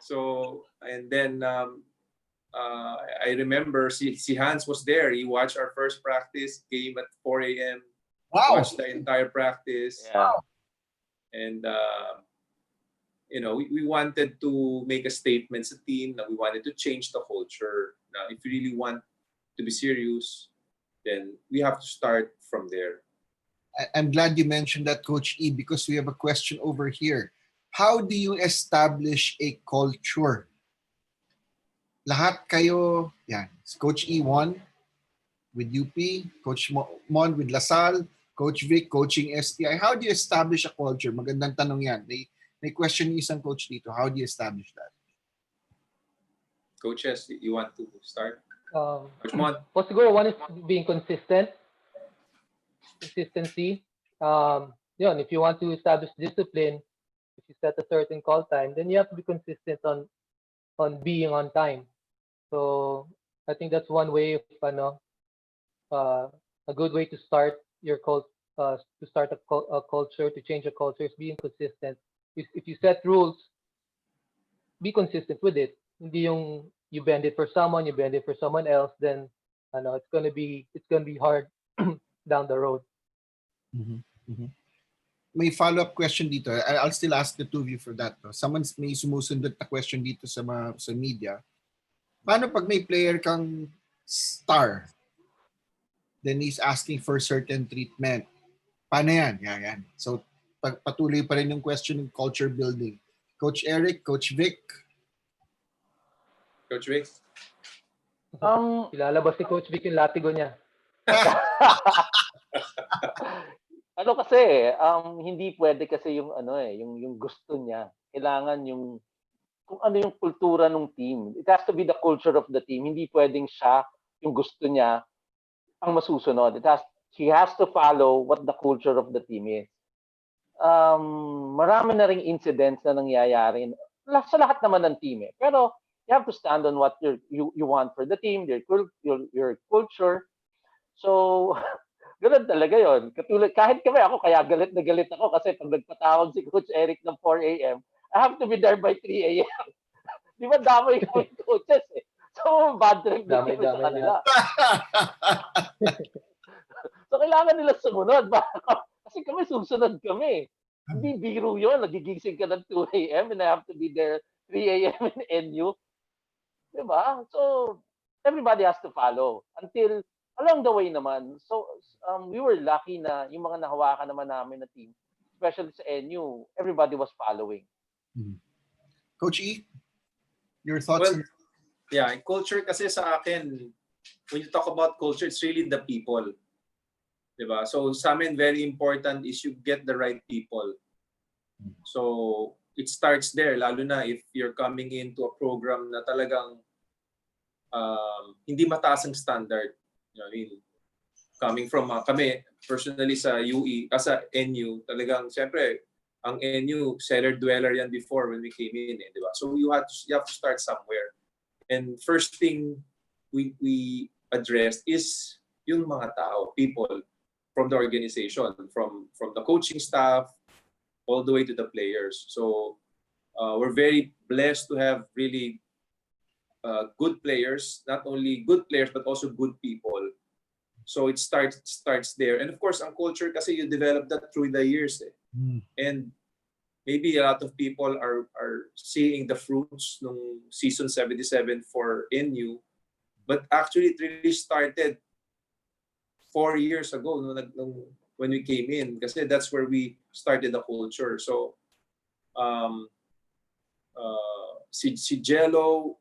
So, and then I remember si Hans was there. He watched our first practice, came at 4 a.m. Wow. Watched the entire practice. Yeah. And, we wanted to make a statement as a team that we wanted to change the culture. Now, if you really want to be serious, then we have to start from there. I'm glad you mentioned that, Coach E, because we have a question over here. How do you establish a culture? Lahat kayo, yan. Coach E won with UP, Coach Mon with LaSalle, Coach Vic coaching STI. How do you establish a culture? Magandang tanong yan. May question yung isang coach dito. How do you establish that? Coaches, you want to start? Coach Mon? Well, siguro one is being consistent. Consistency. Yun, if you want to establish discipline, if you set a certain call time, then you have to be consistent on being on time. So I think that's one way of a good way to start your to start a culture, to change a culture, is being consistent. If you set rules, be consistent with it. Hindi yung you bend it for someone, you bend it for someone else, then it's gonna be hard down the road. May follow-up question dito. I'll still ask the two of you for that. No? Someone's may sumusundot na question dito sa media. Paano pag may player kang star, then he's asking for certain treatment? Paano yan? Yan. So, patuloy pa rin yung question ng culture building. Coach Eric, Coach Vic. Coach Vic? Ilalabas ni Coach Vic yung latigo niya. Ano kasi, hindi pwede kasi yung ano yung gusto niya. Kailangan yung kung ano yung kultura ng team. It has to be the culture of the team. Hindi pwedeng siya yung gusto niya ang masusunod. He has to follow what the culture of the team is. Marami na ring incidents na nangyayari sa lahat naman ng team eh. Pero you have to stand on what you want for the team, your culture. So, ganoon talaga yon. Katulad, kahit kami ako, kaya galit na galit ako kasi pag nagpatawag si Coach Eric ng 4 a.m., I have to be there by 3 a.m. Di ba damay kami coaches eh. So, bad trip din kami sa Damay-damay kanila. lahat. So, kailangan nila sumunod. Kasi kami susunod kami. Hindi biro yun. Nagigising ka ng 2 a.m. and I have to be there 3 a.m. in NU. Diba? So, everybody has to follow until along the way naman. So, we were lucky na yung mga nahawakan naman namin na team, especially sa NU, everybody was following. Coach E, your thoughts? Well, yeah, culture kasi sa akin, when you talk about culture, it's really the people. Diba? So sa amin, very important is you get the right people. So it starts there, lalo na if you're coming into a program na talagang hindi mataas ang standard. You know, I mean, coming from kami, personally sa UE, sa NU, talagang, siyempre, ang NU, cellar-dweller yan before when we came in, di ba? So you have to start somewhere. And first thing we addressed is yung mga tao, people from the organization, from the coaching staff, all the way to the players. So we're very blessed to have really good players, not only good players, but also good people. So it starts there. And of course, ang culture kasi you develop that through the years. Eh. And maybe a lot of people are seeing the fruits ng season 77 for NU, but actually it really started 4 years ago when we came in, kasi that's where we started the culture. So si Jello,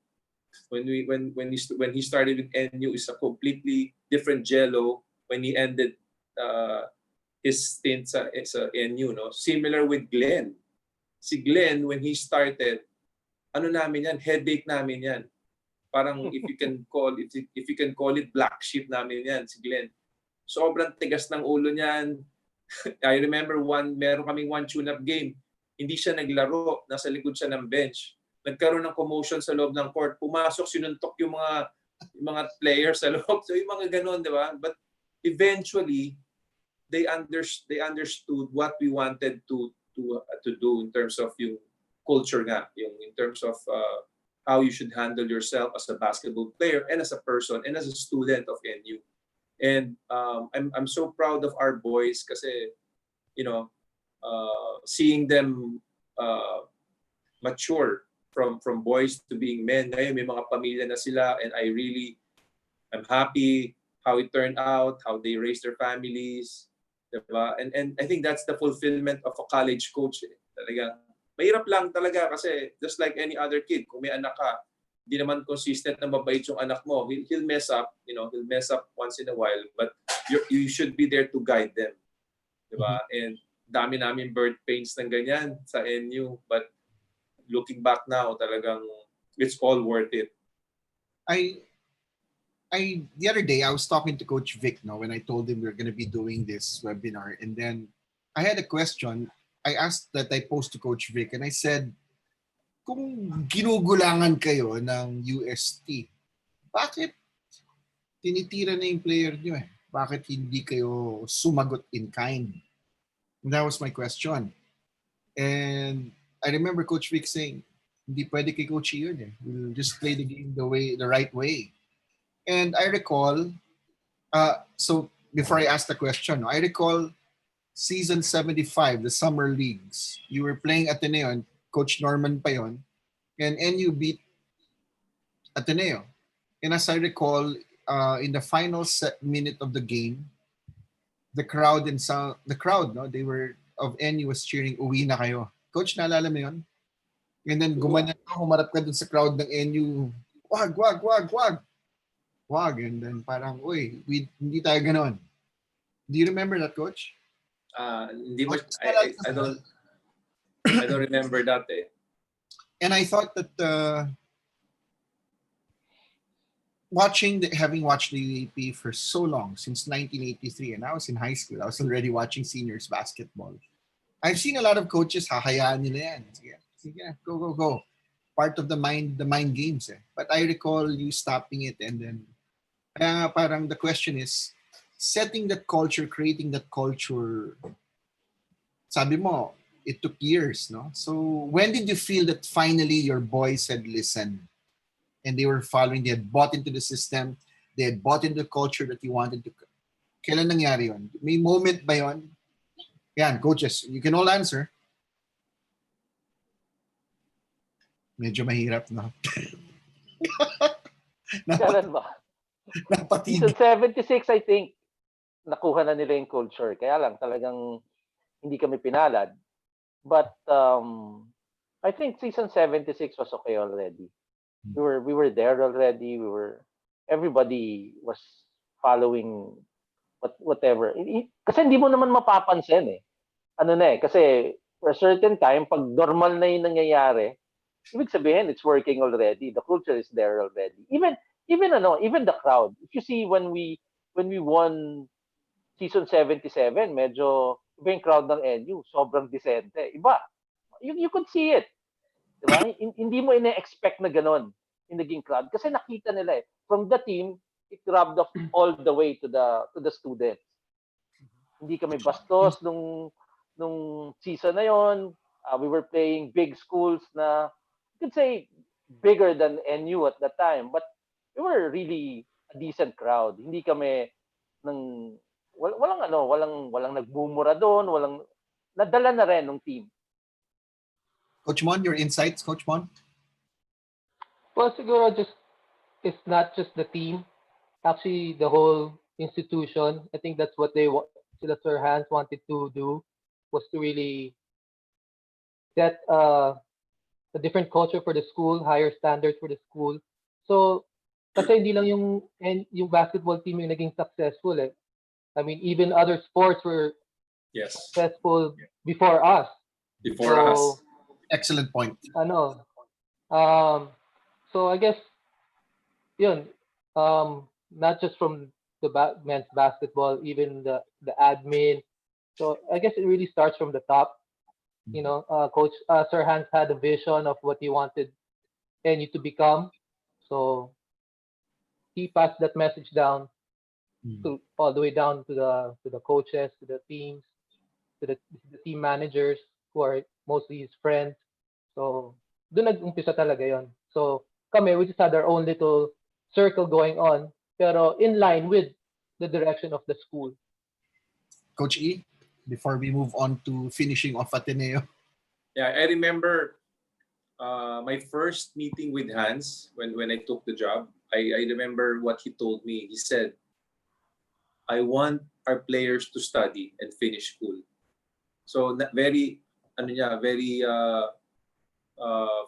when he started with NU, is a completely different Jello when he ended his stint sa NU, no? Similar with Glenn. Si Glenn, when he started, ano namin yan, headache namin yan. Parang if you can call it black sheep namin yan, si Glenn. Sobrang tigas ng ulo niyan. I remember meron kaming one tune-up game. Hindi siya naglaro, nasa likod siya ng bench. Nagkaroon ng commotion sa loob ng court. Pumasok, sinuntok yung mga players sa loob. So yung mga ganun, di ba? But eventually, they understood what we wanted to do in terms of yung culture nga, in terms of how you should handle yourself as a basketball player and as a person and as a student of NU. And I'm so proud of our boys kasi, you know, seeing them mature from boys to being men. Ngayon may mga pamilya na sila, and I'm happy how it turned out, how they raised their families. Diba? And I think that's the fulfillment of a college coach. Eh. Talaga, mahirap lang talaga kasi just like any other kid, kung may anak ka, hindi naman consistent na mabait yung anak mo. He'll mess up, he'll mess up once in a while, but you should be there to guide them. Diba? And dami namin birth pains ng ganyan sa NU, but looking back now, talagang it's all worth it. The other day, I was talking to Coach Vic, when I told him we're going to be doing this webinar, and then I had a question. I asked that I posed to Coach Vic, and I said, kung ginugulangan kayo ng UST, bakit tinitira na yung player nyo eh? Bakit hindi kayo sumagot in kind? And that was my question. And I remember Coach Vic saying, hindi pwede kay Coach yun eh. We'll just play the game the right way. And I recall, so before I ask the question, I recall season 75, the summer leagues. You were playing Ateneo, and Coach Norman pa yun, and NU beat Ateneo. And as I recall, in the final minute of the game, the crowd, they were of NU was cheering, "Uwi na kayo." Coach, naalala mo yun? And then humarap ka dun sa crowd ng NU, wag. wag. And then parang, uy, hindi tayo ganon. Do you remember that, Coach? Hindi mo, Coach, I don't remember that eh. and I thought that having watched the UAP for so long, since 1983, and I was in high school, I was already watching seniors basketball. I've seen a lot of coaches, hahayaan nila yan. Sige, go. Part of the mind games. Eh. But I recall you stopping it, and then parang the question is, setting that culture, creating that culture, sabi mo, it took years, no? So when did you feel that finally your boys had listened and they were following, they had bought into the system, they had bought into the culture that you wanted to? Kailan nangyari yun? May moment ba yun? Yan, coaches, you can all answer. Medyo mahirap, no? Kailan ba? Napatig. Season 76, I think, nakuha na nila yung culture. Kaya lang, talagang hindi kami pinalad. But I think season 76 was okay already. We were there already. Everybody was following whatever. Kasi hindi mo naman mapapansin eh. Ano na eh, kasi for a certain time, pag normal na yung nangyayari, ibig sabihin it's working already. The culture is there already. Even the crowd. If you see when we won season 77, medyo iba yung crowd ng NU, sobrang decente. Iba. You could see it. Diba? Hindi mo ina-expect na ganon yung naging crowd kasi nakita nila eh. From the team, it rubbed off all the way to the students. Hindi kami bastos nung season na yon. We were playing big schools na you could say bigger than NU at that time, but we were really a decent crowd. Hindi kami walang nagmumura doon, nadala na rin ng team. Coach Mon, your insights, Coach Mon? Well, siguro it's not just the team, actually the whole institution. I think that's what sila Sir Hans wanted to do, was to really set a different culture for the school, higher standards for the school. So, kasi hindi lang yung basketball team yung naging successful eh. I mean, even other sports were successful before us. Before us. Excellent point. So I guess, yun, not just from the men's basketball, even the admin. So I guess it really starts from the top. You know, Coach Sir Hans had a vision of what he wanted NU to become. So he passed that message down to all the way down to the coaches, to the teams, to the team managers who are mostly his friends. So doon nag-umpisa talaga yon. So kami, we just had our own little circle going on, pero in line with the direction of the school. Coach E, before we move on to finishing off Ateneo. Yeah, I remember my first meeting with Hans when I took the job. I remember what he told me. He said, I want our players to study and finish school. So very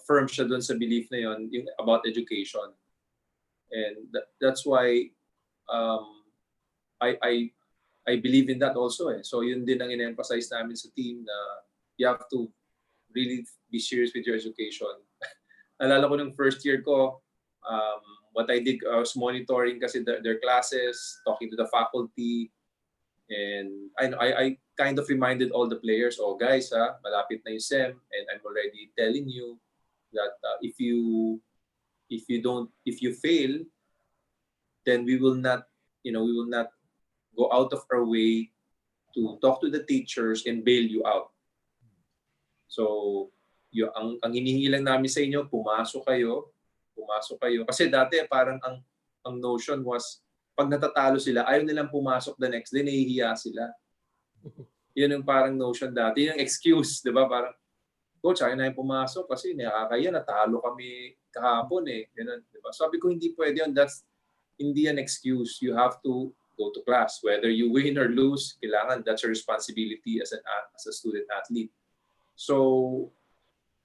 firm siya dun sa belief na yun about education. And that's why I believe in that also eh. So yun din ang in-emphasize namin sa team na you have to really be serious with your education. Alala ko nung first year ko, what I did, I was monitoring kasi their classes, talking to the faculty, and I kind of reminded all the players, oh guys, malapit na yung SEM, and I'm already telling you that if you fail, then we will not go out of our way to talk to the teachers and bail you out. So, ang hinihingi lang namin sa inyo, pumasok kayo. Kasi dati parang ang notion was, pag natatalo sila, ayaw nilang pumasok the next day, nahihiya sila. Yun yung parang notion dati. Yun yung excuse, di ba? Parang, coach, ayaw na yung pumasok kasi nakakaya, natalo kami kahapon eh. Ganun, di ba? Sabi ko, hindi pwede yun. That's hindi an excuse. You have to go to class. Whether you win or lose, kailangan, that's your responsibility as a student athlete. So,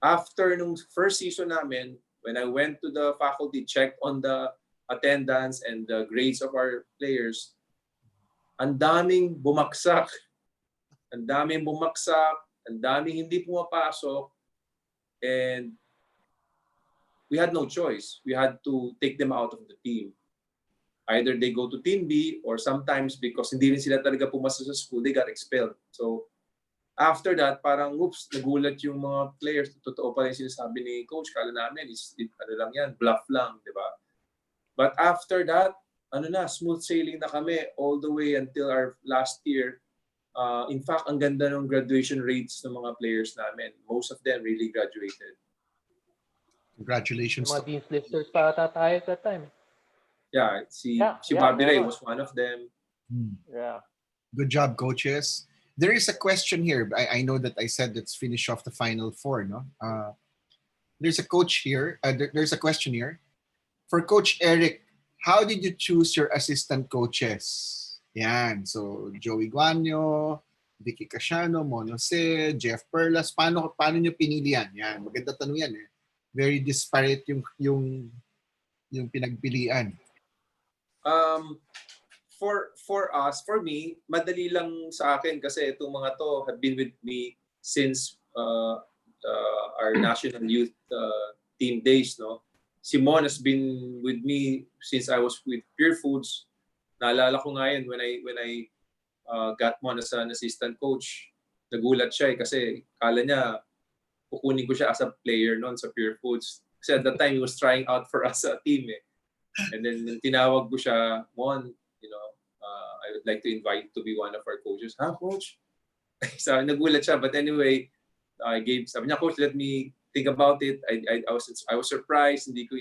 after nung first season namin, when I went to the faculty, checked on the attendance and the grades of our players, ang daming bumagsak. Ang daming bumagsak, ang daming hindi pumapasok, and we had no choice. We had to take them out of the team. Either they go to Team B, or sometimes because hindi rin sila talaga pumasa sa school, they got expelled. So, after that, parang, oops, nagulat yung mga players. Totoo pa rin sinasabi ni coach, kala namin, ano lang yan, bluff lang, di ba? But after that, smooth sailing na kami all the way until our last year. In fact, ang ganda ng graduation rates ng mga players namin. Most of them really graduated. Congratulations. Mga Dean's Lifters pa ata tayo at that time. Yeah, si Bobby Ray was one of them. Yeah. Good job, coaches. There is a question here. I know that I said let's finish off the Final Four, no? There's a coach here. There's a question here. For Coach Eric, how did you choose your assistant coaches? Yan. So, Joey Guanyo, Vicky Casiano, Monose, Jeff Perlas. Paano nyo pinili yan? Yan. Maganda tanong yan eh. Very disparate yung pinagpilian. For me, madali lang sa akin kasi itong mga to have been with me since our national youth team days, no? Simon has been with me since I was with Pure Foods. Naalala ko nga yun when I got Mon as an assistant coach. Nagulat siya kasi kala niya kukunin ko siya as a player noon sa Pure Foods. Kasi at that time he was trying out for us a team eh. And then tinawag ko siya, Mon, I would like to invite to be one of our coaches. Ha, coach? So nagulat siya, but anyway, sabi niya, coach, let me think about it. I was surprised, hindi ko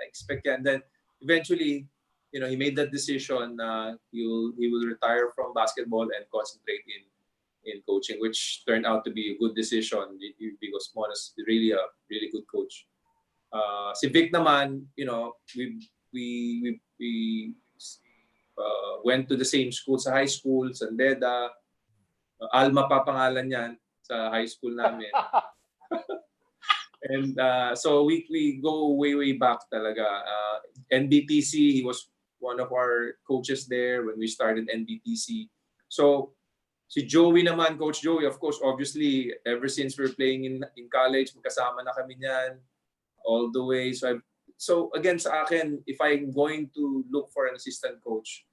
expect yan. And then eventually, he made that decision na he will retire from basketball and concentrate in coaching, which turned out to be a good decision because Mon is really a really good coach. Si Vic naman, we went to the same school sa high school, San Beda. Alma pa pangalan yan sa high school namin. And so we go way back talaga. NBTC, he was one of our coaches there when we started NBTC. So si Joey naman, Coach Joey, of course, obviously, ever since we're playing in college, magkasama na kami niyan all the way. So again, sa akin, if I'm going to look for an assistant coach,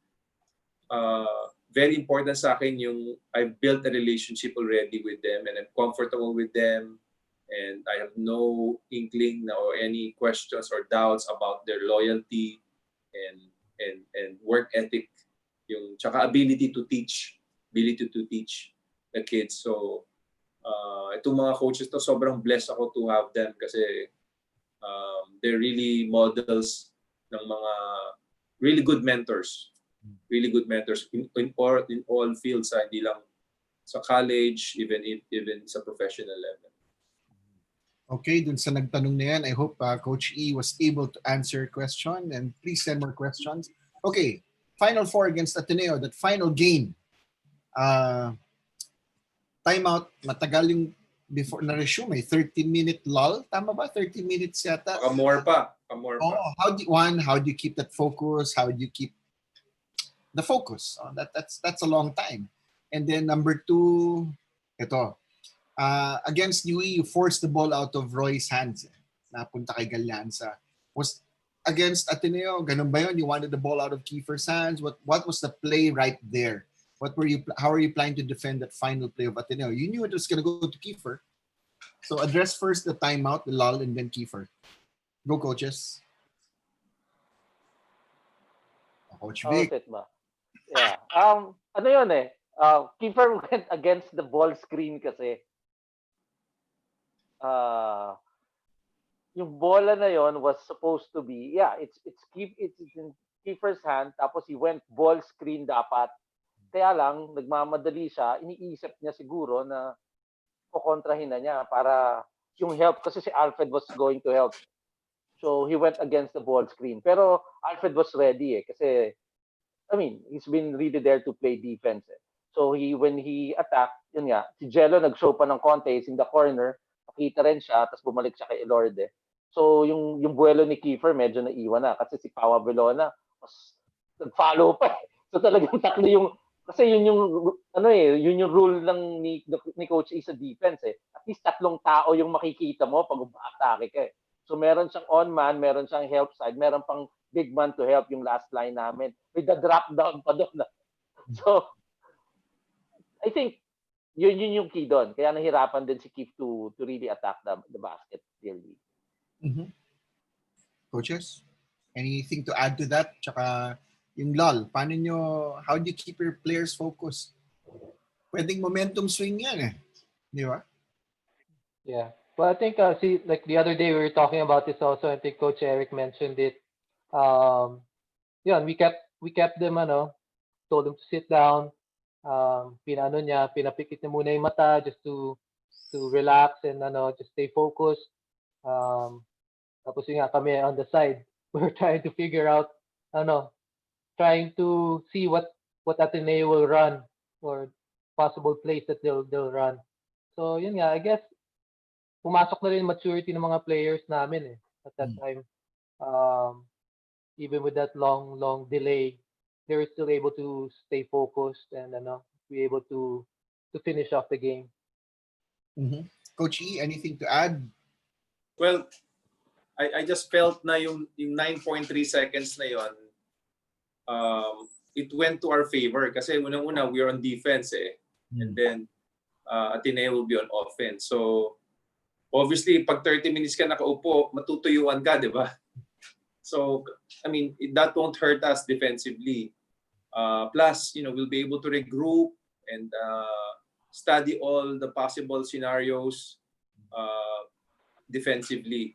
very important sa akin yung I've built a relationship already with them and I'm comfortable with them. And I have no inkling or any questions or doubts about their loyalty and work ethic, yung tsaka ability to teach the kids. So itong mga coaches to, sobrang blessed ako to have them kasi they're really models ng mga really good mentors in all fields, hindi lang sa college, even sa professional level. Okay, dun sa nagtanong na yan, I hope Coach E was able to answer your question, and please send more questions. Okay, Final Four against Ateneo, that final game. Timeout, matagal yung before na-resume, 13-minute lull. Tama ba? 13 minutes yata. More pa. Oh, how do you keep that focus? How do you keep the focus? Oh, that's a long time. And then number two, ito. Against UE, you forced the ball out of Roy's hands. Napunta kay Gallanza. Was against Ateneo, ganun ba yun? You wanted the ball out of Kiefer's hands? What was the play right there? How are you planning to defend that final play of Ateneo? You knew it was going to go to Kiefer. So address first the timeout, the lull, and then Kiefer. Go, coaches. Coach Vic. Yeah. Ano yun eh? Kiefer went against the ball screen kasi. Yung bola na yon was supposed to be, it's in Kiefer's hand, tapos he went ball screen dapat. Kaya lang, nagmamadali siya, iniisip niya siguro na kukontrahin na niya para yung help, kasi si Alfred was going to help. So he went against the ball screen. Pero Alfred was ready eh, kasi, he's been really there to play defense eh. So when he attacked, yun nga, si Jello nag-show pa ng konti in the corner, nakita rin siya, tapos bumalik siya kay Elorde. So yung buwelo ni Kiefer medyo naiwan na kasi si Pau Abelona nag-follow pa. So talagang tatlo yung kasi yun yung yun yung rule ng ni Coach A sa defense eh. At least tatlong tao yung makikita mo pag umaatake ka eh. So meron siyang on-man, meron siyang help side, meron pang big man to help yung last line namin. With the drop down pa doon. So I think yun yung key doon. Kaya nahirapan din si Keith to really attack the basket really. Mhm. Coaches, anything to add to that? Tsaka yung lull, how do you keep your players focused? Pwedeng momentum swing yan eh. Di ba? Yeah. Well, I think like the other day we were talking about this also. I think Coach Eric mentioned it. Yeah, we kept them told them to sit down. Pinapikit niya muna yung mata just to relax and just stay focused. Tapos yun nga kami on the side, we're trying to figure out trying to see what Ateneo will run or possible plays that they'll run. So yun nga, I guess pumasok na rin maturity ng mga players namin at that time. Even with that long delay, they were still able to stay focused and be able to finish off the game. Mm-hmm. Coach E, anything to add? Well, I just felt na yung 9.3 seconds na yon, it went to our favor kasi unang-una we are on defense and then Ateneo will be on offense. So obviously pag 30 minutes ka nakaupo, matutuyuan ka, di ba? So I mean that won't hurt us defensively. Plus, we'll be able to regroup and study all the possible scenarios defensively.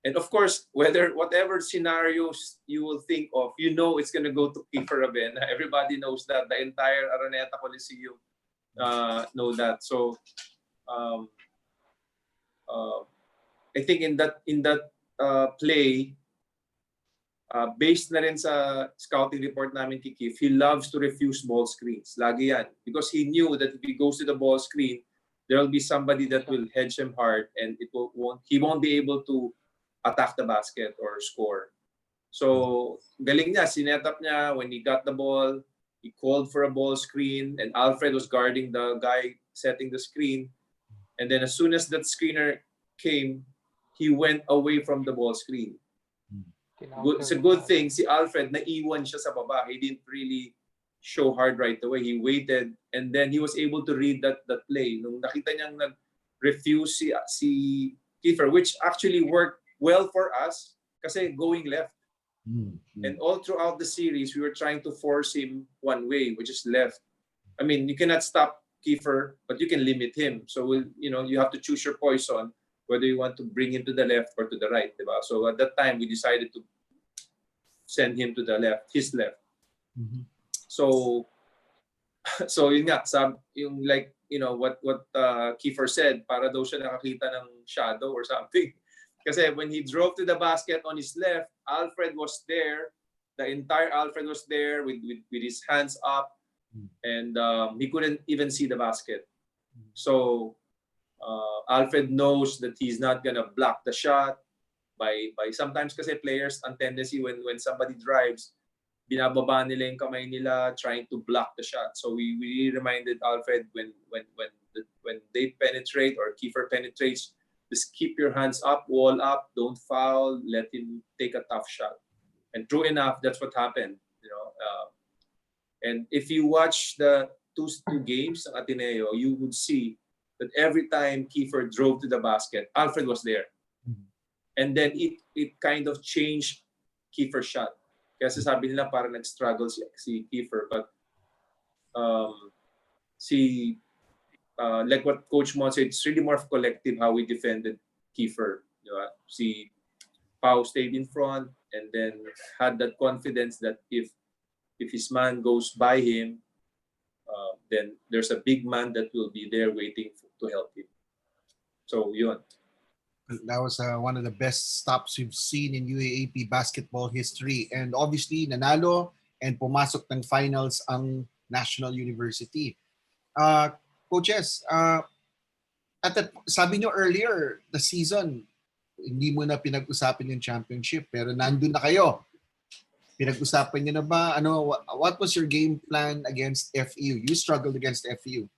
And of course, whatever scenarios you will think of, it's going to go to Kiefer Ravena. Everybody knows that. The entire Araneta Coliseum know that. So I think in that play, based na rin sa scouting report namin kay Keith, he loves to refuse ball screens. Lagi yan. Because he knew that if he goes to the ball screen, there will be somebody that will hedge him hard and he won't be able to attack the basket or score. So, galing niya. Sinet up niya when he got the ball. He called for a ball screen and Alfred was guarding the guy setting the screen. And then as soon as that screener came, he went away from the ball screen. It's a good thing si Alfred naiwan siya sa baba. He didn't really show hard right away. He waited and then he was able to read that play. Nung nakita niyang nag-refuse si Kiefer, which actually worked well for us kasi going left. And all throughout the series, we were trying to force him one way, which is left. I mean, you cannot stop Kiefer, but you can limit him. So, you have to choose your poison, whether you want to bring him to the left or to the right. Diba? So at that time, we decided to send him to the left, his left. Mm-hmm. So yun nga, what Kiefer said, para daw siya nakakita ng shadow or something. Kasi when he drove to the basket on his left, Alfred was there. The entire Alfred was there with his hands up, and he couldn't even see the basket. So Alfred knows that he's not gonna block the shot by sometimes kasi players ang tendency when somebody drives, binababa nila yung kamay nila trying to block the shot. So we reminded Alfred when they penetrate or Kiefer penetrates, just keep your hands up, wall up, don't foul, let him take a tough shot. And true enough, that's what happened. And if you watch the two games ng Ateneo, you would see that every time Kiefer drove to the basket, Alfred was there. And then it kind of changed Kiefer's shot. Kasi sabi nila parang nag-struggle si Kiefer. But like what Coach Mon said, it's really more of collective how we defended Kiefer. Si Pau stayed in front and then had that confidence that if his man goes by him, then there's a big man that will be there waiting to help him. So yun. That was one of the best stops we've seen in UAAP basketball history. And obviously, nanalo and pumasok ng finals ang National University. Coaches, sabi nyo earlier, the season, hindi mo na pinag-usapan yung championship, pero nandun na kayo. Pinag-usapan niyo na ba? What was your game plan against FEU? You struggled against FEU.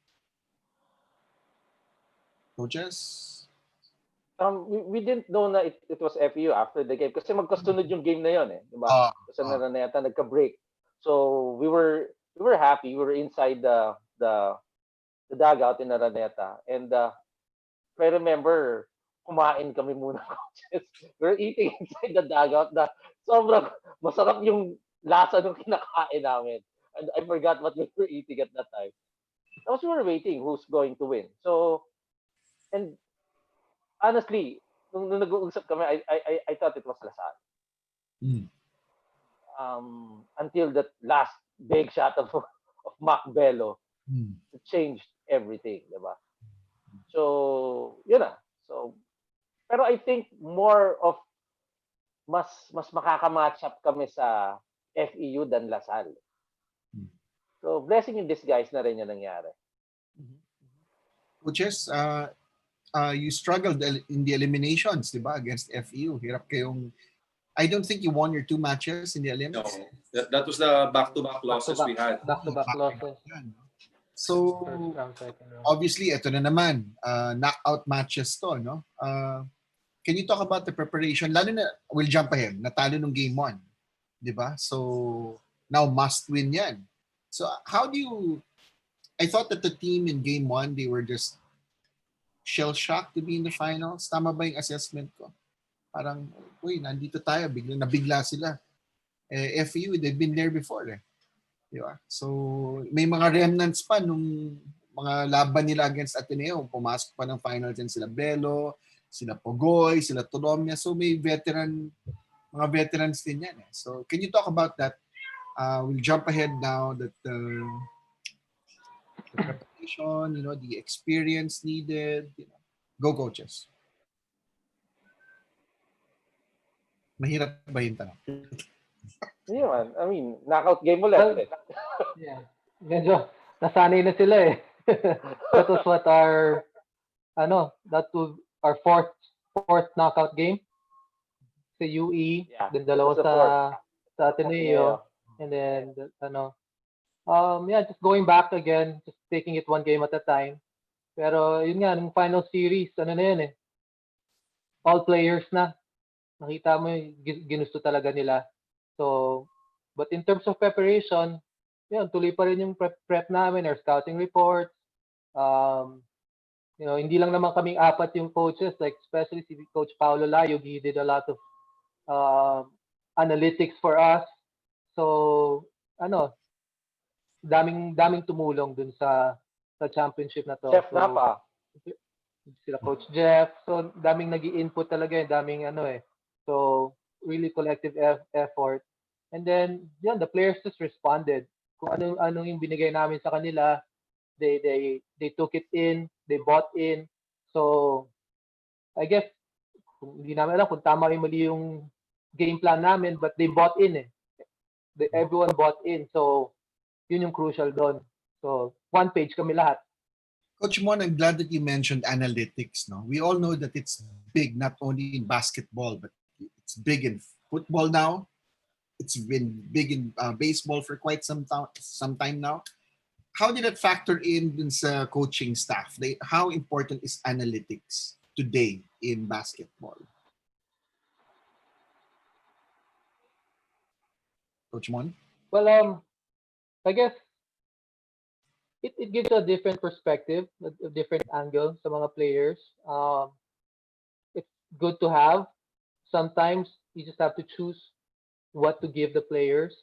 Coaches? We didn't know na it was FEU after the game kasi magkasunod yung game na yon di ba? Kasi Araneta nagka-break. So we were happy. We were inside the dugout in Araneta, and if I remember, kumain kami muna, coaches. We were eating inside the dugout na sobrang masarap yung lasa ng kinakain namin. And I forgot what we were eating at that time. Tapos we were waiting who's going to win. So, and honestly, nung nag-uusap kami, I thought it was Lasal. Until that last big shot of Mac Bello, it changed everything, di ba? So, yun na. So, pero I think more of mas makaka-match up kami sa FEU than Lasal. So, blessing in disguise na rin yung nangyari. Coaches, you struggled in the eliminations, di ba, against FEU. Hirap kayong... I don't think you won your 2 matches in the eliminations. No, that was the back-to-back losses we had. Back-to-back losses. So, First round, second round. obviously, ito na naman. Knockout matches to, no? Can you talk about the preparation? Lalo na, we'll jump ahead. Natalo nung game 1. Di ba? So, now must win yan. So, how do you... I thought that the team in game 1, they were just shell-shocked to be in the finals. Tama ba yung assessment ko? Parang, uy, nandito tayo. Nabigla sila. FEU, they've been there before. Di ba? So, may mga remnants pa nung mga laban nila against Ateneo. Pumasok pa ng finals din sila Bello, sila Pogoy, sila Tolomia. So, may mga veterans din yan. So, can you talk about that? We'll jump ahead now that the preparation, the experience needed. Go, coaches. Mahirap ba yung tanong? Hindi man. I mean, knockout game ulit. Yeah. Medyo nasanay na sila eh. That was what our fourth knockout game. Sa UE, then dalawa sa Ateneo, and then just going back again, just taking it one game at a time. Pero yun nga, nung final series, na yun eh. All players na. Nakita mo ginusto talaga nila. So, but in terms of preparation, yun, tuloy pa rin yung prep namin, our scouting reports. Hindi lang naman kaming 4 yung coaches, like especially si Coach Paolo Layog, he did a lot of analytics for us. So, daming tumulong dun sa championship na to. Chef Napa. Sila Coach Jeff. So, daming nag-i-input talaga, daming So, really collective effort. And then, the players just responded. Kung anong yung binigay namin sa kanila, they took it in, they bought in. So, I guess, hindi namin alam kung tama yung mali yung game plan namin, but they bought in eh. Everyone bought in. So, yun yung crucial doon. So, one page kami lahat. Coach Mon, I'm glad that you mentioned analytics. No, we all know that it's big, not only in basketball, but it's big in football now. It's been big in baseball for quite some time now. How did that factor in sa coaching staff? How important is analytics today in basketball? Coach Mon? Well, I guess it gives a different perspective, a different angle sa mga players. It's good to have. Sometimes you just have to choose what to give the players.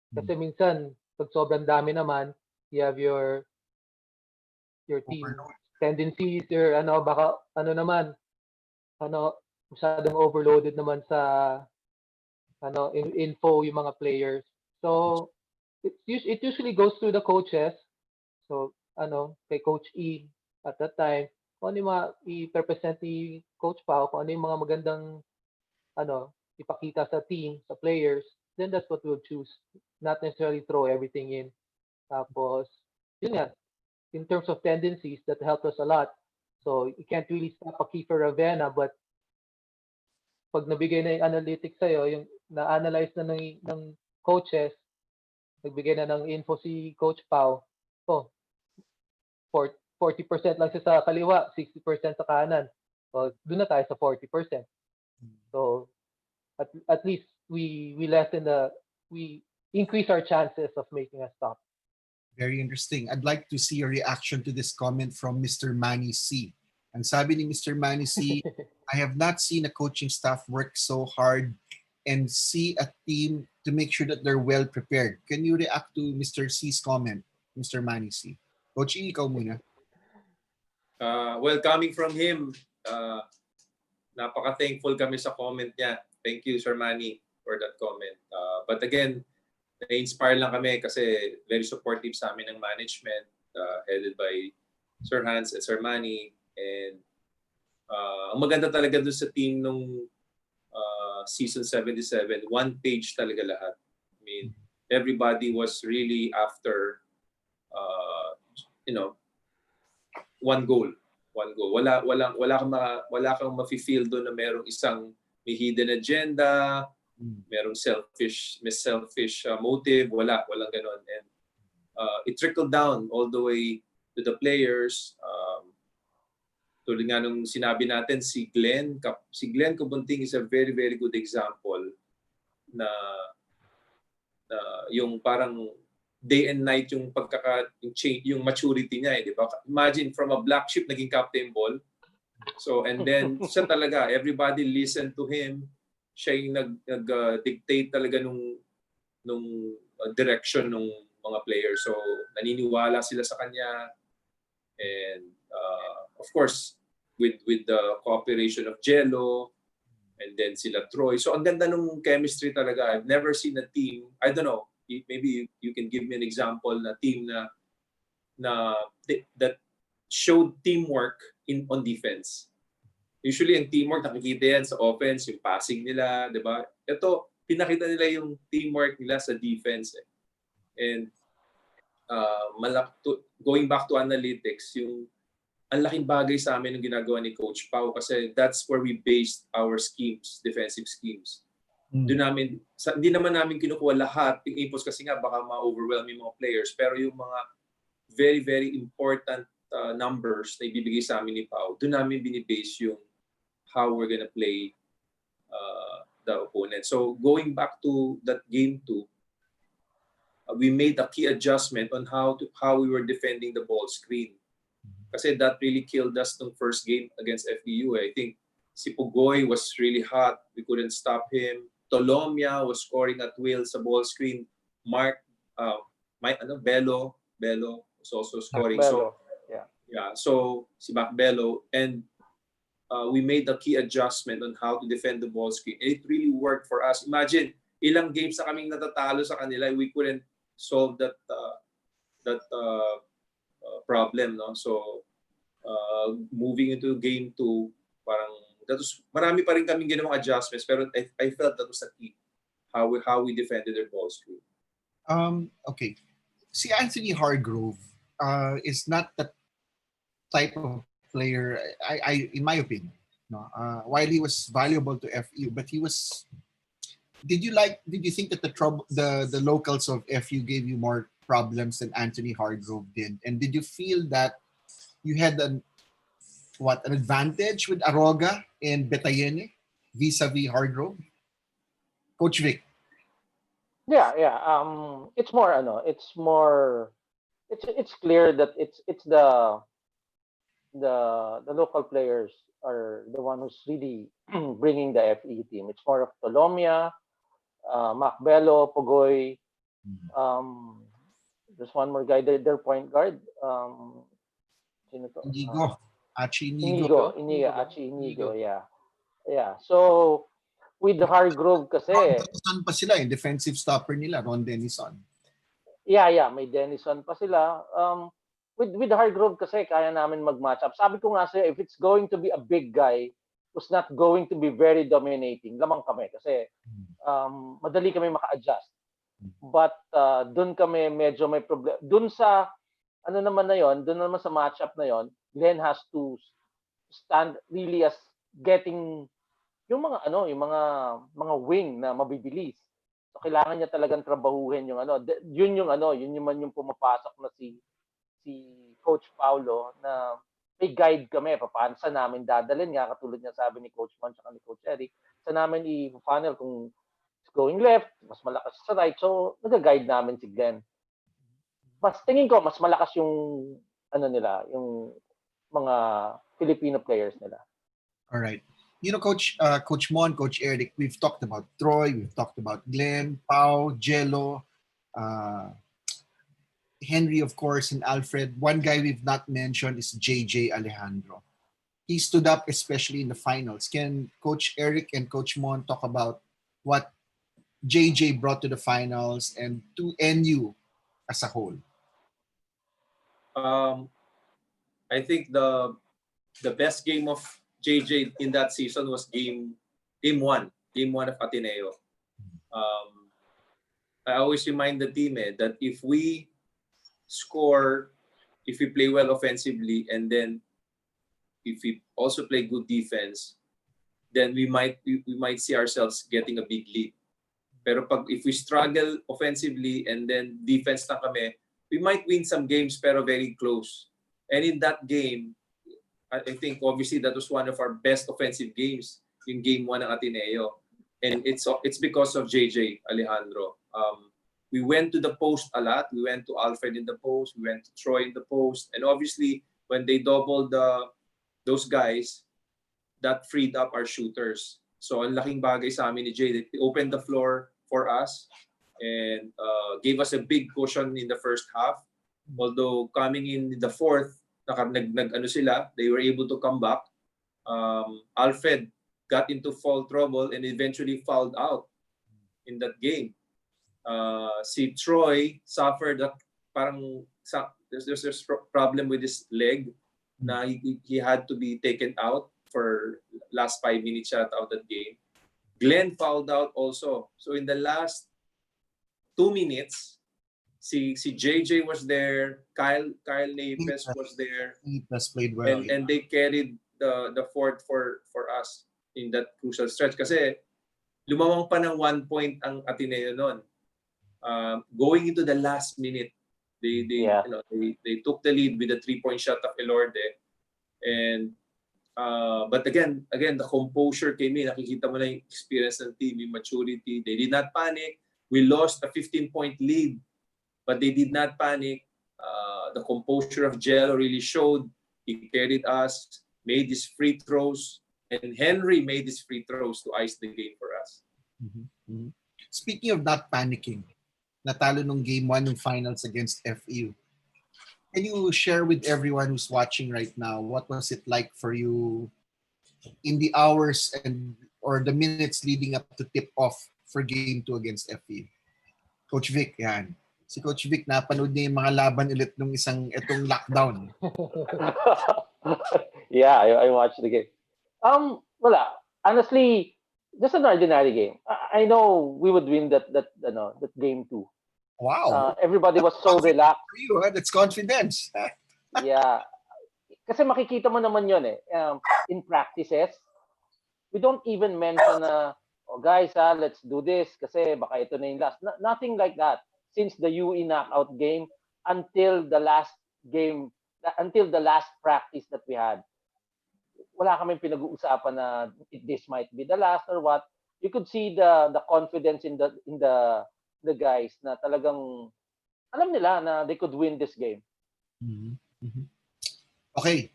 Kasi minsan, pag sobrang dami naman, you have your team tendencies, baka masyadong overloaded naman sa info yung mga players. So it usually goes through the coaches. So kay Coach E at that time, kung ano yung i-represent ni Coach Pao, kung ano yung mga magandang ipakita sa team, sa players, then that's what we'll choose. Not necessarily throw everything in. Tapos, yun nga, in terms of tendencies, that helped us a lot. So, you can't really stop a Kiefer Ravenna, but pag nabigay na yung analytics sa'yo, yung na-analyze na ng coaches, nagbigay na ng info si Coach Pau, oh, 40% lang siya sa kaliwa, 60% sa kanan. So, doon na tayo sa 40%. So, at least we increase our chances of making a stop. Very interesting. I'd like to see a reaction to this comment from Mr. Manny C. Ang sabi ni Mr. Manny C, I have not seen a coaching staff work so hard and see a team to make sure that they're well prepared. Can you react to Mr. C's comment, Mr. Manny C? Coach E, ikaw muna. Well, coming from him, napaka-thankful kami sa comment niya. Thank you, Sir Manny, for that comment. But again, na-inspire lang kami kasi very supportive sa amin ng management, headed by Sir Hans and Sir Manny. And ang maganda talaga dun sa team nung season 77, one page talaga lahat. I mean, everybody was really after, one goal. Wala kang mafe-feel doon na merong isang may hidden agenda, merong selfish motive, walang ganon. And it trickled down all the way to the players. Tulad nga nung sinabi natin, si Glenn Kubunting is a very, very good example na yung parang day and night yung yung maturity niya, di ba? Imagine from a black sheep naging captain ball. So and then siya talaga, everybody listened to him. Siya yung nag-dictate talaga nung direction ng mga players. So naniniwala sila sa kanya. And of course, with the cooperation of Jello and then sila Troy. So ang ganda nung chemistry talaga. I've never seen a team, I don't know, maybe you can give me an example na team that showed teamwork on defense. Usually ang teamwork nakikita yan sa offense, yung passing nila, di ba? Ito, pinakita nila yung teamwork nila sa defense. And going back to analytics, yung ang laking bagay sa amin yung ginagawa ni Coach Pau kasi that's where we based our schemes, defensive schemes. Doon namin, hindi naman namin kinukuha lahat yung inputs kasi nga baka ma-overwhelm yung mga players, pero yung mga very, very important numbers na ibibigay sa amin ni Pau, doon namin binibase yung how we're gonna play the opponent. So going back to that game 2, we made a key adjustment on how we were defending the ball screen. Kasi that really killed us the first game against FEU. I think si Pugoy was really hot. We couldn't stop him. Tolomia was scoring at will sa ball screen. Bello was also scoring. Bello. So si Mac Bello. And we made a key adjustment on how to defend the ball screen. And it really worked for us. Imagine, ilang games na kaming natatalo sa kanila, we couldn't solve that problem, no? So moving into game 2, parang marami pa rin kaming ginawang adjustments, pero I felt that was the key how we defended their ball screen. Okay, si Anthony Hargrove is not the type of player, I in my opinion, no, while he was valuable to FEU, but he was. Did you think that the locals of FEU gave you more problems than Anthony Hargrove did? And did you feel that you had an advantage with Aroga and Betayene vis-a-vis Hargrove? Coach Vic. Yeah. It's clear that it's the local players are the one who's really bringing the FE team. It's more of Tolomia, Macbello, Pugoy. There's one more guy, their point guard. Sino to? Inigo, yeah. So with Hargrove kasi, Denison pa sila, yung defensive stopper nila, Ron Denison. Yeah, may Denison pa sila. With Hargrove kasi kaya namin mag-match up. Sabi ko nga sa'yo, if it's going to be a big guy who's not going to be very dominating, lamang kami kasi madali kami maka-adjust. But doon kami medyo may problem. Doon sa doon naman sa matchup na yon, Glenn has to stand really as getting yung mga wing na mabibilis. So kailangan niya talagang trabahuhin yung yun yung pumapasok na si Coach Paulo na may guide kami paano sa namin dadalhin nga katulad niya sabi ni Coach Mon at ni Coach Eric sa namin i-funnel kung it's going left, mas malakas sa right. So nag-guide namin si Glenn. Mas tingin ko mas malakas yung nila, yung mga Filipino players nila. All right. Coach Mon, Coach Eric, we've talked about Troy, we've talked about Glenn, Pau, Jello, uh, Henry, of course, and Alfred. One guy we've not mentioned is JJ Alejandro. He stood up, especially in the finals. Can Coach Eric and Coach Mon talk about what JJ brought to the finals and to NU as a whole? I think the best game of JJ in that season was game one of Ateneo. I always remind the team that if we score, if we play well offensively, and then if we also play good defense, then we might see ourselves getting a big lead. Pero if we struggle offensively and then defense na kami, we might win some games pero very close. And in that game, I think obviously that was one of our best offensive games in game 1 ng Ateneo. And it's because of JJ Alejandro. We went to the post a lot. We went to Alfred in the post. We went to Troy in the post. And obviously, when they doubled those guys, that freed up our shooters. So ang laking bagay sa amin ni JJ. They opened the floor for us and gave us a big cushion in the first half. Although coming in the fourth, they were able to come back. Alfred got into foul trouble and eventually fouled out in that game. Si Troy suffered there's problem with his leg na he had to be taken out for last 5 minutes out of that game. Glenn fouled out also. So in the last 2 minutes, si JJ was there, Kyle Napes was there. Napes played well. And they carried the fort for us in that crucial stretch. Kasi lumamang pa ng 1 point ang Ateneo noon. Going into the last minute, they took the lead with a 3-point shot of Elorde. And but again, the composure came in. Nakikita mo na yung experience ng team, yung maturity. They did not panic. We lost a 15-point lead, but they did not panic. The composure of Jello really showed. He carried us, made his free throws, and Henry made his free throws to ice the game for us. Mm-hmm. Mm-hmm. Speaking of not panicking, natalo nung game 1 ng finals against FEU. Can you share with everyone who's watching right now, what was it like for you in the hours or the minutes leading up to tip off for game 2 against FEU? Coach Vic, yan. Si Coach Vic, napanood niya yung mga laban ulit nung itong lockdown. Yeah, I watched the game. Wala. Honestly, just an ordinary game. I know we would win that game 2. Wow. Everybody was so relaxed. For you, huh? That's confidence. Yeah. Kasi makikita mo naman yun in practices. We don't even mention oh guys, let's do this kasi baka ito na yung last. Nothing like that. Since the UE knockout game until the last practice that we had. Wala kaming pinag-uusapan na this might be the last or what. You could see the confidence in the guys na talagang alam nila na they could win this game. Mm-hmm. Mm-hmm. Okay.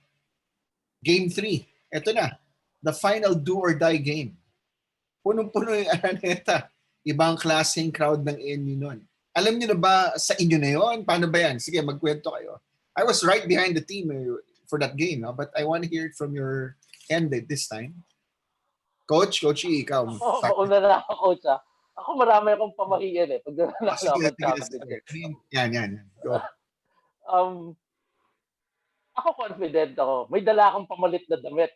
Game 3. Ito na. The final do or die game. Punong-puno yung Araneta. Ibang klaseng crowd ng NU nun. Alam niyo na ba sa inyo na yun? Paano ba yan? Sige, magkwento kayo. I was right behind the team for that game, but I want to hear it from your end this time. Coach E, ikaw. Mauna na ako, Coach. Ako marami akong pamahiyan pag nanalo ako. Yan. Go. Ako confident ako. May dala akong pamalit na damit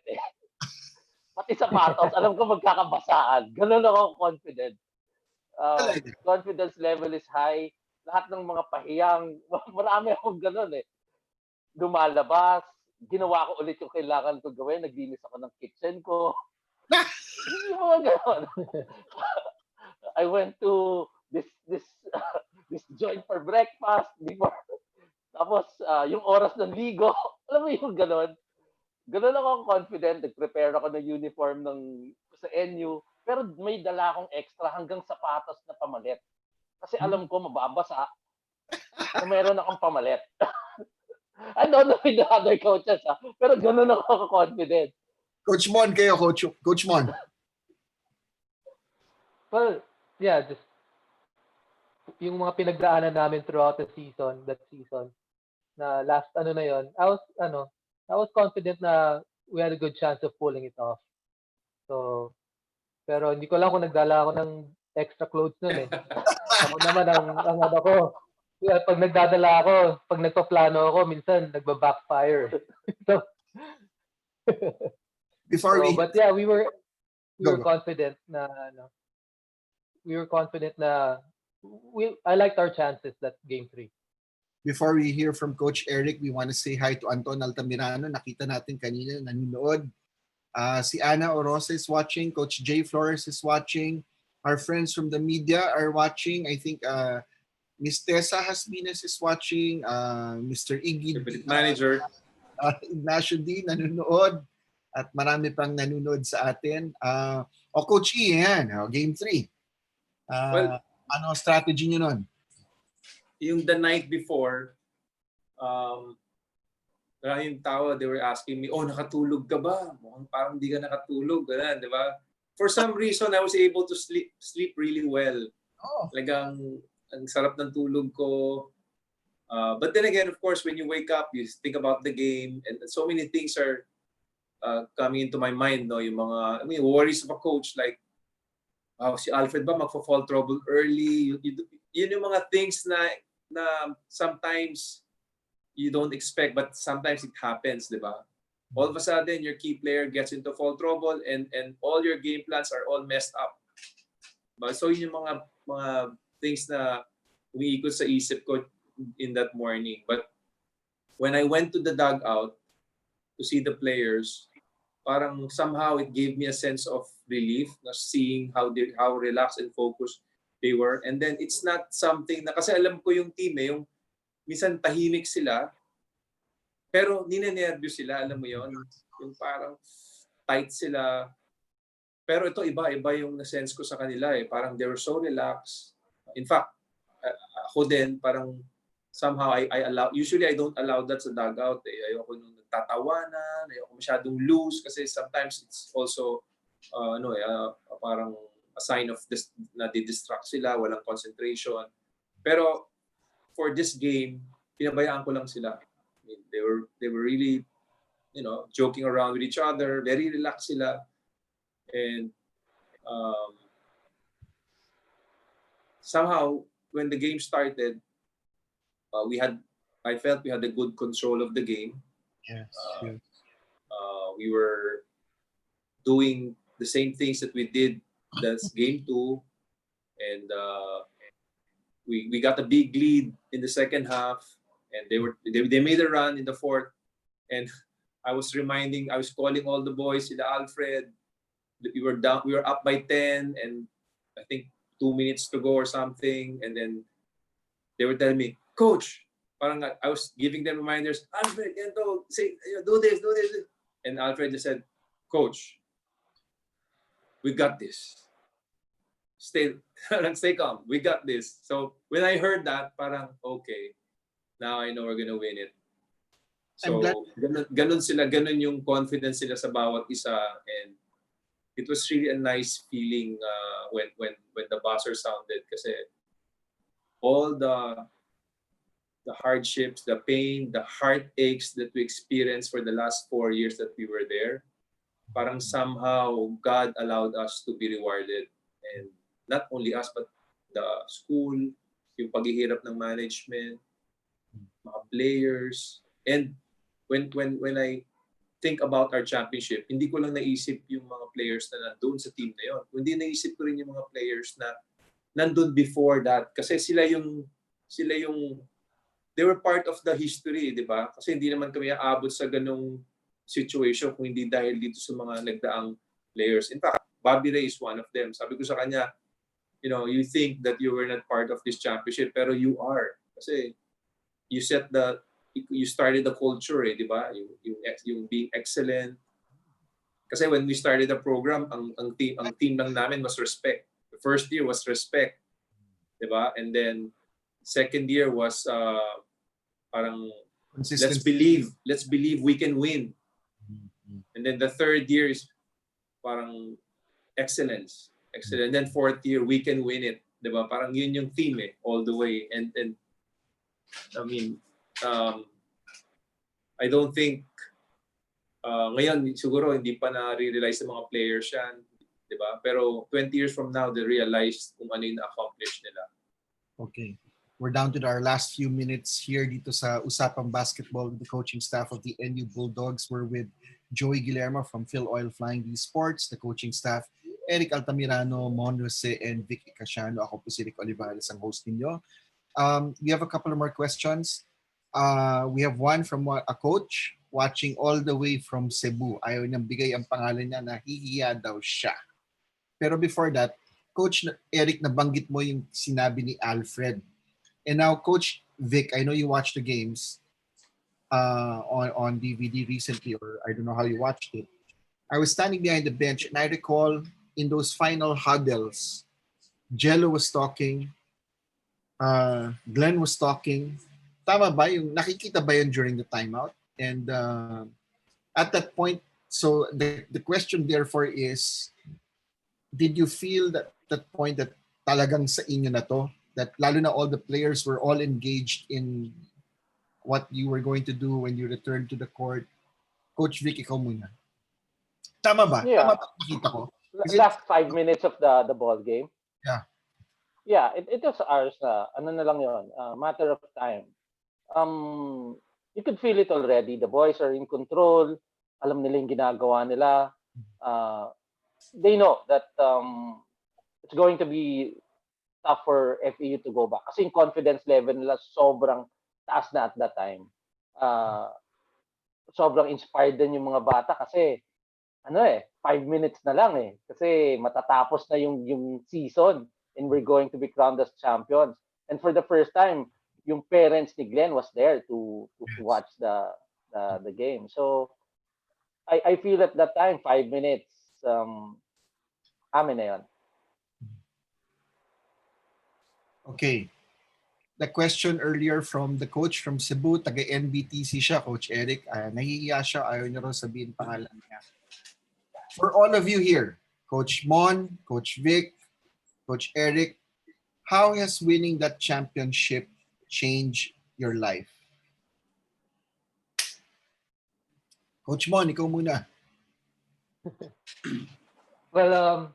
Pati sapatos, alam ko magkakabasaan. Ganun ako confident. Confidence level is high. Lahat ng mga pahiyang, marami akong ganun Lumalabas, ginawa ko ulit yung kailangan ko gawin. Naglinis ako ng kitchen ko. Yung mga ganon. I went to this this joint for breakfast before. Tapos yung oras ng ligo, alam mo yung ganon. Ganon ako confident, nag-prepare ako ng uniform sa NU, pero may dala akong extra hanggang sapatos na pamalit. Kasi alam ko mababasa kung meron akong pamalit. I don't know with the other coaches, pero ganon ako confident. Coach Mon kayo, Coach Mon. Well, yeah, just yung mga pinagdaanan namin throughout that season, na last na yon, I was confident na we had a good chance of pulling it off. So, pero hindi ko lang kung nagdala ako ng extra clothes nun eh. Ako naman ang ano ko, pag nagdadala ako, pag nagpaplano ako, minsan nagba-backfire. So, but yeah, we were confident na I liked our chances that game 3. Before we hear from Coach Eric, we want to say hi to Anton Altamirano. Nakita natin kanina, nanonood. Si Ana Orosa is watching. Coach Jay Flores is watching. Our friends from the media are watching. I think Miss Tessa Hasbinas is watching. Mr. Iggy, manager. Ignacio D, nanonood. At marami pang nanonood sa atin. Coach E, yan. Game 3. Well, ano strategy nyo nun? Yung the night before, maraming tao, they were asking me, nakatulog ka ba? Mukhang parang di ka nakatulog. Ganun, di ba? For some reason, I was able to sleep really well. Talagang ang sarap ng tulog ko. But then again, of course, when you wake up, you think about the game, and so many things are coming into my mind. No? Yung mga, worries of a coach, like, si Alfred ba magfa-fall trouble early? Yun yung mga things na sometimes you don't expect, but sometimes it happens, di ba? All of a sudden, your key player gets into fall trouble and all your game plans are all messed up. But so yun yung mga things na umiikot sa isip ko in that morning. But when I went to the dugout to see the players, parang somehow it gave me a sense of relief na seeing how relaxed and focused they were. And then it's not something na, kasi alam ko yung team yung minsan tahimik sila, pero ninenervyos sila, alam mo yon, yung parang tight sila. Pero ito iba yung na-sense ko sa kanila parang they were so relaxed. In fact, ako din parang somehow I allow, usually I don't allow that sa dugout. Ayoko nung nagtatawanan, ayoko masyadong loose kasi sometimes it's also parang a sign of this na di-distract sila, walang concentration. Pero for this game, pinabayaan ko lang sila. I mean, they were really, joking around with each other, very relaxed sila. And somehow when the game started, I felt we had a good control of the game. Yes. We were doing the same things that we did that's game 2, and we got a big lead in the second half, and they made a run in the 4th, and I was calling all the boys, the Alfred, we were up by 10, and I think 2 minutes to go or something, and then they were telling me, Coach, parang I was giving them reminders, Alfred, say, do this, and Alfred just said, Coach, we got this. Stay calm. We got this. So when I heard that, parang okay, now I know we're gonna win it. So ganun yung confidence sila sa bawat isa, and it was really a nice feeling when the buzzer sounded, kasi all the hardships, the pain, the heartaches that we experienced for the last 4 years that we were there, parang somehow God allowed us to be rewarded. And not only us, but the school, yung paghihirap ng management, mga players. And when I think about our championship, hindi ko lang naisip yung mga players na nandun sa team na yun. Hindi naisip ko rin yung mga players na nandun before that. Kasi sila yung they were part of the history, di ba? Kasi hindi naman kami aabot sa ganong situation kung hindi dahil dito sa mga nagdaang players. In fact, Bobby Ray is one of them. Sabi ko sa kanya, you think that you were not part of this championship, pero you are. Kasi you started the culture, di ba? Yung being excellent. Kasi when we started the program, ang team lang namin was respect. The first year was respect, di ba? And then second year was parang let's believe we can win. And then the third year is parang excellence. And then fourth year, we can win it. Diba? Parang yun yung team all the way. And I mean, I don't think ngayon siguro hindi pa na-realize ng mga players yan. Diba? Pero 20 years from now, they realize kung ano yung na-accomplish nila. Okay. We're down to our last few minutes here dito sa Usapang Basketball with the coaching staff of the NU Bulldogs. We're with Joey Guillermo from Phil Oil Flying V Sports, the coaching staff, Eric Altamirano, Mon Jose, and Vic Casiano. Ako po si Rick Olivares, ang host ninyo. We have a couple of more questions. We have one from a coach watching all the way from Cebu. Ayaw niyang bigay ang pangalan niya, nahihiya daw siya. Pero before that, Coach Eric, nabanggit mo yung sinabi ni Alfred. And now, Coach Vic, I know you watched the games on DVD recently, or I don't know how you watched it. I was standing behind the bench, and I recall in those final huddles, Jello was talking, Glenn was talking. Tama ba? Yung nakikita ba yun during the timeout? And at that point, so the question therefore is, did you feel that point that talagang sa inyo na to? That lalo na all the players were all engaged in what you were going to do when you returned to the court. Coach Vic, ikaw muna. Tama ba? Yeah. Tama ba nakita ko? Last 5 minutes of the ball game. Yeah. Yeah, it was ours na. Ano na lang yun, matter of time. You could feel it already. The boys are in control. Alam nila yung ginagawa nila. They know that it's going to be tough for FEU to go back. Kasi yung confidence level nila sobrang taas na at that time. Sobrang inspired din yung mga bata kasi 5 minutes na lang kasi matatapos na yung season and we're going to be crowned as champions. And for the first time, yung parents ni Glenn was there to watch the game. So I feel at that time 5 minutes amin na yun. Okay. The question earlier from the coach from Cebu, taga-NBTC siya, Coach Eric. Nahihiya siya, ayaw niya rin sabihin pangalan niya. For all of you here, Coach Mon, Coach Vic, Coach Eric, how has winning that championship changed your life? Coach Mon, ikaw muna. Well,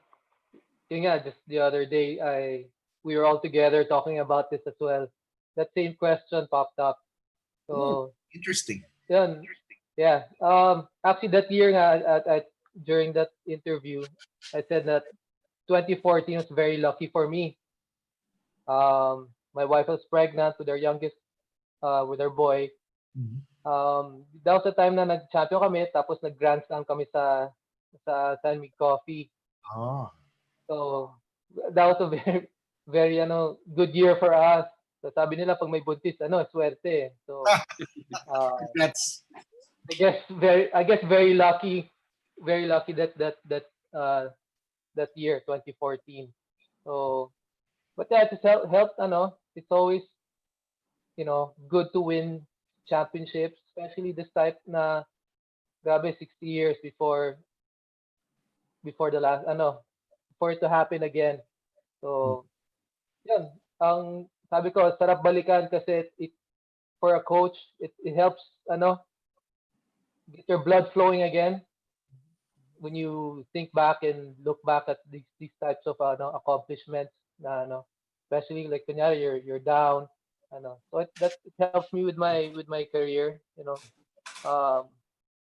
yun nga, just the other day, we were all together talking about this as well. That same question popped up. So Interesting. yun, yeah. Actually, that year nga, during that interview, I said that 2014 was very lucky for me. My wife was pregnant with our youngest, with our boy. That was the time na nag-champion kami, tapos nag-grand slam kami sa San Mig Coffee. Oh. So that was a very, very good year for us. So sabi nila pag may buntis, swerte. So That's I guess very lucky that year 2014. So but yeah, it helped it's always good to win championships, especially this type na grabe 60 years before the last for it to happen again. So yun, ang sabi ko sarap balikan kasi it for a coach it helps get your blood flowing again when you think back and look back at these types of accomplishments na especially like kunyari you're down so it helps me with my career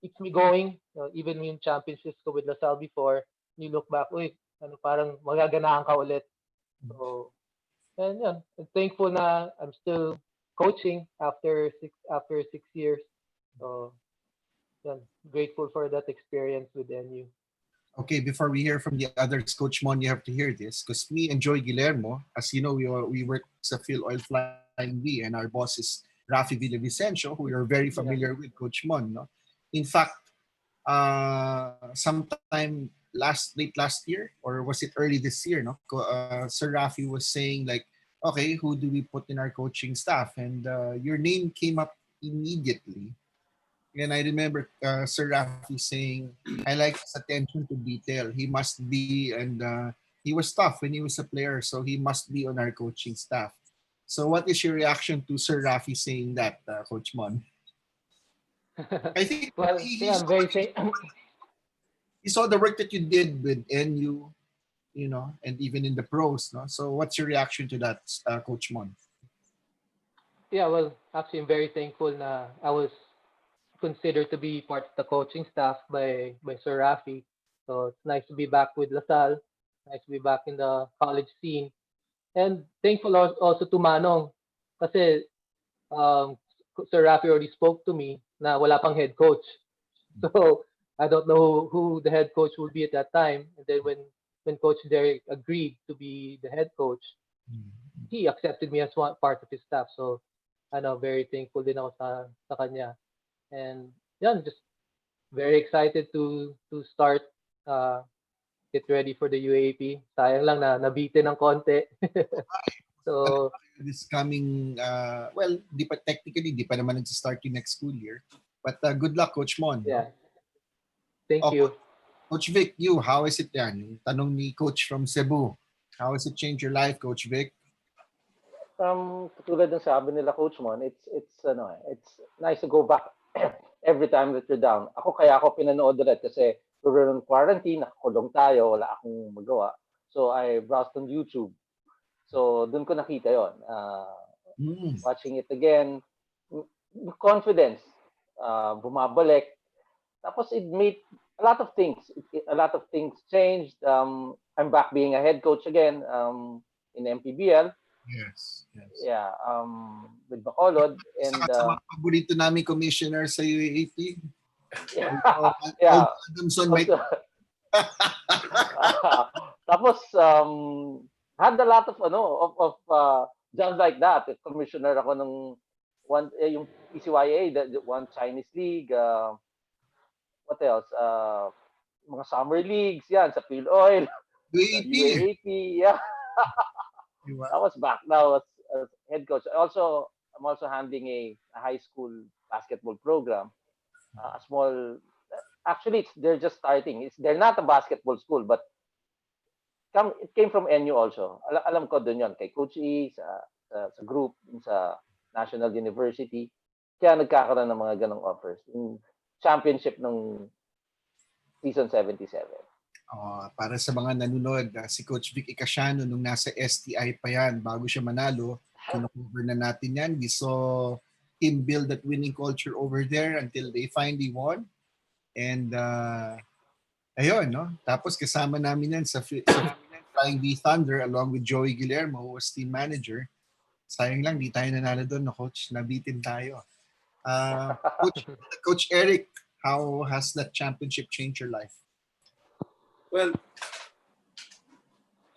keeps me going even yung championships ko with LaSalle before you look back parang magaganahan ka ulit. So and yun, I'm thankful na I'm still coaching after 6 years. So yun, grateful for that experience with NU. Okay, before we hear from the others, Coach Mon, you have to hear this because me and Joy Guillermo, as you know, we work sa Phil Oil Flying V, and our boss is Rafi Villavicencio, who you're very Yeah. familiar with, Coach Mon. No, in fact, sometime late last year, or was it early this year? No, Sir Rafi was saying like, okay, who do we put in our coaching staff? And your name came up immediately. And I remember Sir Rafi saying, I like his attention to detail. He must be, and he was tough when he was a player, so he must be on our coaching staff. So, what is your reaction to Sir Rafi saying that, Coach Mon? I think Well, yeah, I'm very he saw the work that you did with NU, and even in the pros. No, so what's your reaction to that, Coach Mon? yeah, well, actually, I'm very thankful na I was considered to be part of the coaching staff by Sir Rafi. So it's nice to be back with Lasal. Nice to be back in the college scene. And thankful also to Manong kasi um, Sir Rafi already spoke to me na wala pang head coach. So I don't know who the head coach will be at that time. And then when Coach Derek agreed to be the head coach, he accepted me as one part of his staff. So ano, very thankful din ako sa kanya. And yeah, just very excited to start uh, get ready for the UAP. Sayang lang na nabitin ng konti. So This coming, well, di pa naman start yung next school year. But good luck, Coach Mon. No? yeah, thank Oh, you. Coach Vic, how is it yan? Yung tanong ni Coach from Cebu. How has it changed your life, Coach Vic? Katulad ng sabi nila Coach Mon, it's nice to go back every time that you're down. Kaya ako pinanood ulit kasi we were in quarantine, nakakulong tayo, wala akong magawa. So I browsed on YouTube. So doon ko nakita 'yon. Mm. Watching it again, confidence, bumabalik. Tapos it made a lot of things changed. I'm back being a head coach again in MPBL. Yes. Yeah, with Bacolod and Saka sa mga paborito namin commissioner sa UAAP. yeah, Old yeah. Adamson might... Tapos had a lot of jobs like that. Commissioner ako ng yung PCYA, the one Chinese league, what else? Mga summer leagues yan sa Phil Oil, UAAP. UAAP, yeah. Diba? I was back now as head coach. I'm also handling a high school basketball program. A small, actually, they're just starting. They're not a basketball school, but it came from NU also. Alam ko doon yon kay Coach E, sa group, sa National University. Kaya nagkakaroon ng mga ganong offers. Yung championship ng season 77. Para sa mga nanonood, si Coach Vic Icasiano nung nasa STI pa yan, bago siya manalo, kinocover na natin yan. We saw him build that winning culture over there until they finally won. And ayun, no? Tapos kasama namin yan sa Flying V Thunder along with Joey Guillermo, who was team manager. Sayang lang, di tayo nanalo doon, no, Coach? Nabitin tayo. Coach Eric, how has that championship changed your life? Well,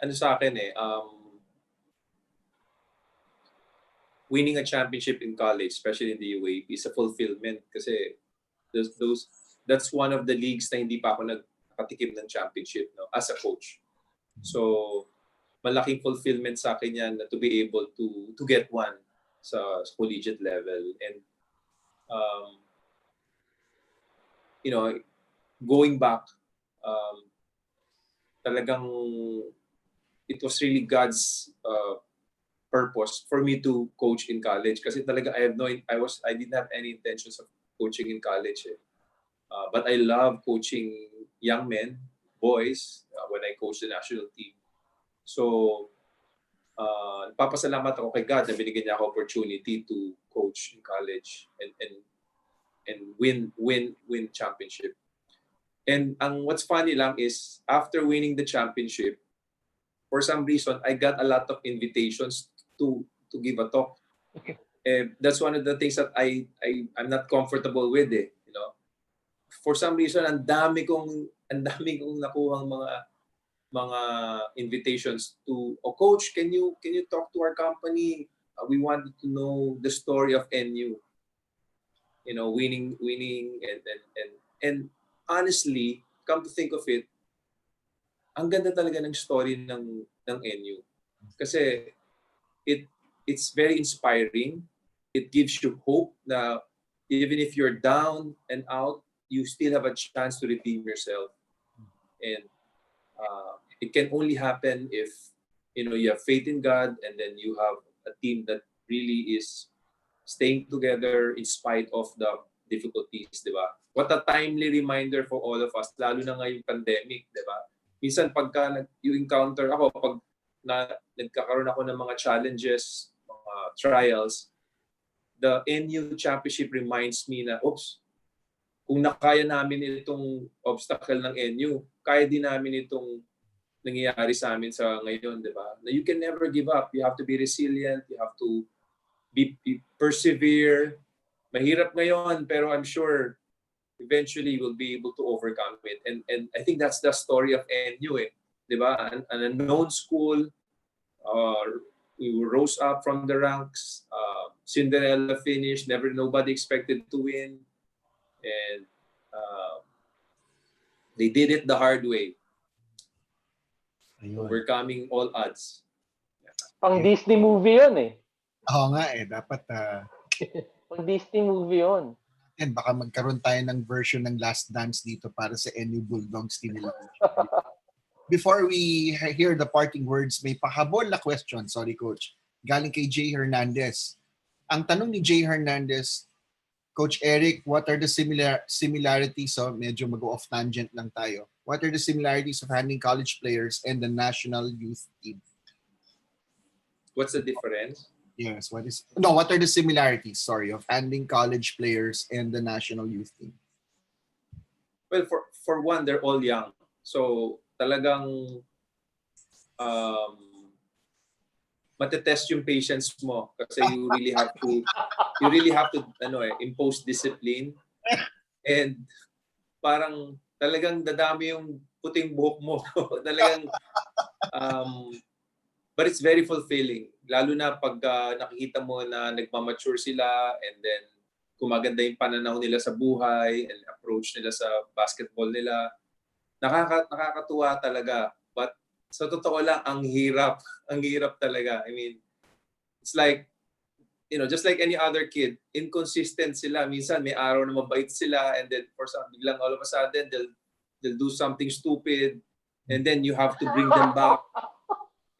ano sa akin winning a championship in college, especially in the UAP, is a fulfillment kasi that's one of the leagues na hindi pa ako nakatikim ng championship, no, as a coach. So, malaking fulfillment sa akin yan na to be able to get one sa collegiate level. And, going back, talagang it was really God's purpose for me to coach in college kasi talaga I didn't have any intentions of coaching in college but I love coaching young men, boys, when I coached the national team. So papasalamat ako kay God na binigyan niya ako opportunity to coach in college and win championship. And what's funny lang is after winning the championship, for some reason I got a lot of invitations to give a talk. That's one of the things that I'm not comfortable with. for some reason ang dami kong nakuhang mga invitations to, oh coach, can you talk to our company? We wanted to know the story of NU. You know, winning and honestly, come to think of it, ang ganda talaga ng story ng NU. Kasi it's very inspiring. It gives you hope na even if you're down and out, you still have a chance to redeem yourself. And it can only happen if you have faith in God, and then you have a team that really is staying together in spite of the difficulties, di ba? What a timely reminder for all of us, lalo na ngayong pandemic, di ba? Minsan pagka you encounter ako, pag nagkakaroon ako ng mga challenges, mga trials, the NU Championship reminds me na, oops, kung nakaya namin itong obstacle ng NU, kaya din namin itong nangyayari sa amin sa ngayon, di ba? Na you can never give up. You have to be resilient. You have to be persevere. Mahirap ngayon, pero I'm sure eventually we'll be able to overcome it. And I think that's the story of NU, di ba? An unknown school, we rose up from the ranks, Cinderella finish, nobody expected to win, and they did it the hard way, overcoming all odds. Pang Disney movie yun eh. Oo nga dapat Pang Disney movie yun. and baka magkaroon tayo ng version ng Last Dance dito para sa NU Bulldogs team nila. Before we hear the parting words, may pahabol na question, sorry coach, galing kay Jay Hernandez. Ang tanong ni Jay Hernandez, Coach Eric, what are the similarities, so medyo mag-off tangent lang tayo. What are the similarities of handling college players and the national youth team? What's the difference? Yes, what are the similarities, sorry, of handling college players and the national youth team? Well, for one, they're all young. So, talagang matetest yung patience mo kasi you really have to impose discipline, and parang talagang dadami yung puting buhok mo. Talagang but it's very fulfilling, lalo na pag nakikita mo na nagmamature sila, and then kumaganda yung pananaw nila sa buhay and approach nila sa basketball nila. Nakakatuwa talaga. But sa totoo lang, ang hirap talaga. I mean, it's like, just like any other kid, inconsistent sila. Minsan may araw na mabait sila, and then for some, biglang all of a sudden, they'll do something stupid, and then you have to bring them back.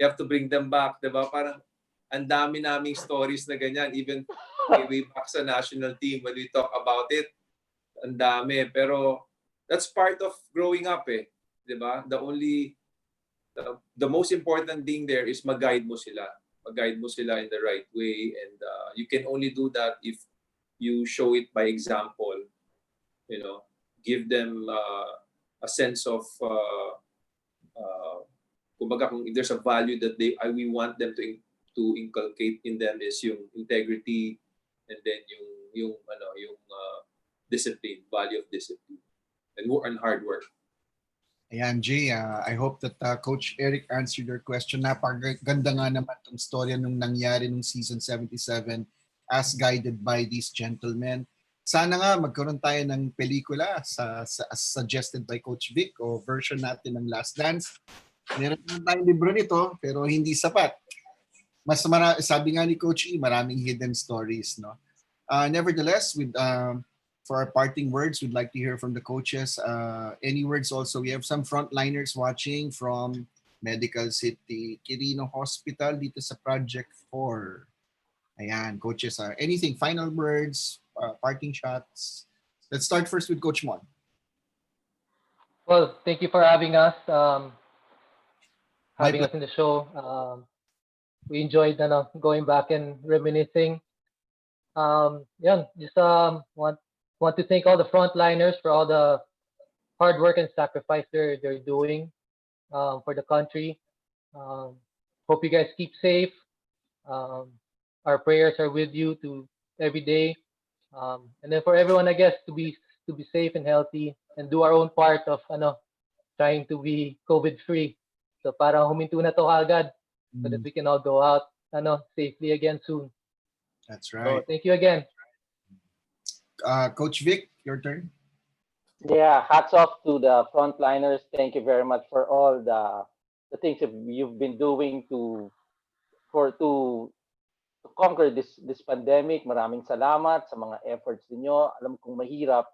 You have to bring them back, diba? Parang ang dami naming stories na ganyan. Even way back sa national team, when we talk about it, ang dami. Pero that's part of growing up, diba? The most important thing there is mag-guide mo sila. Mag-guide mo sila in the right way, and you can only do that if you show it by example. Give them a sense of kumbaga, kung there's a value that we want them to inculcate in them, is yung integrity, and then yung discipline, value of discipline, and hard work. Ayan, Jay, I hope that Coach Eric answered your question. Napakaganda nga naman itong storya nung nangyari nung season 77 as guided by these gentlemen. Sana nga magkaroon tayo ng pelikula as suggested by Coach Vic, o version natin ng Last Dance. Meron naman tayong libro nito, pero hindi sapat. Sabi nga ni Coach E, maraming hidden stories, no? Nevertheless, for our parting words, we'd like to hear from the coaches. Any words also? We have some frontliners watching from Medical City, Quirino Hospital, dito sa Project 4. Ayan, coaches. Anything, final words, parting shots? Let's start first with Coach Mon. Well, thank you for having us. Having us in the show. We enjoyed going back and reminiscing. Just want to thank all the frontliners for all the hard work and sacrifice they're doing for the country. Hope you guys keep safe. Our prayers are with you every day. And then for everyone, I guess, to to be safe and healthy and do our own part of trying to be COVID-free. So para huminto na to agad so that we can all go out safely again soon. That's So right. thank you again. Coach Vic, your turn. Yeah, hats off to the frontliners. Thank you very much for all the things that you've been doing to conquer this pandemic. Maraming salamat sa mga efforts niyo. Alam kong mahirap.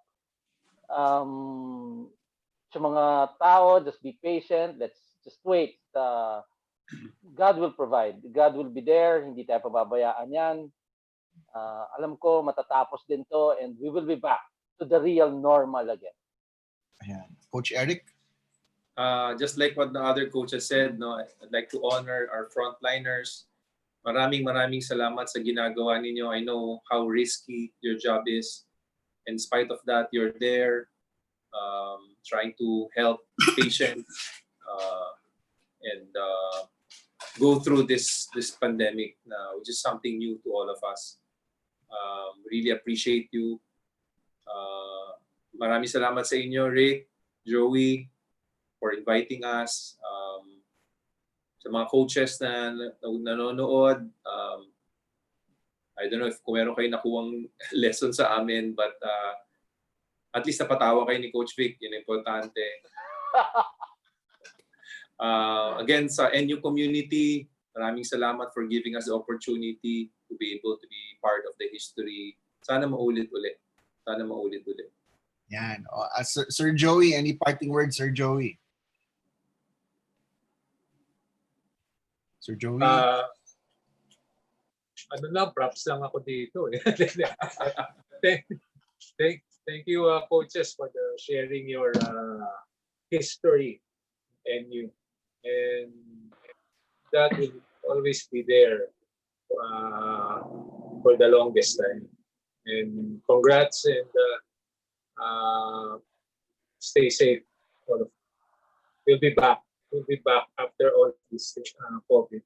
Sa mga tao, just be patient. Let's just wait. God will provide. God will be there. Hindi tayo pababayaan yan. Alam ko matatapos din to and we will be back to the real normal again. Ayan. Coach Eric? Just like what the other coaches said, no, I'd like to honor our frontliners. Maraming salamat sa ginagawa ninyo. I know how risky your job is. In spite of that, you're there trying to help patients and go through this pandemic, which is something new to all of us. Really appreciate you. Maraming salamat sa inyo, Rick, Joey, for inviting us. Sa mga coaches na nanonood, I don't know if kung meron kayo nakuwang lesson sa amin, but at least napatawa kayo ni Coach Vic, yun importante. Again, sa NU community, maraming salamat for giving us the opportunity to be able to be part of the history. Sana maulit ulit. Sana maulit ulit. Yan. Sir Joey, any parting words, Sir Joey? Sir Joey? Ano lang, props lang ako dito. Thank you, coaches, for sharing your history and that will always be there for the longest time. And congrats and stay safe. All of you. We'll be back. We'll be back after all this COVID.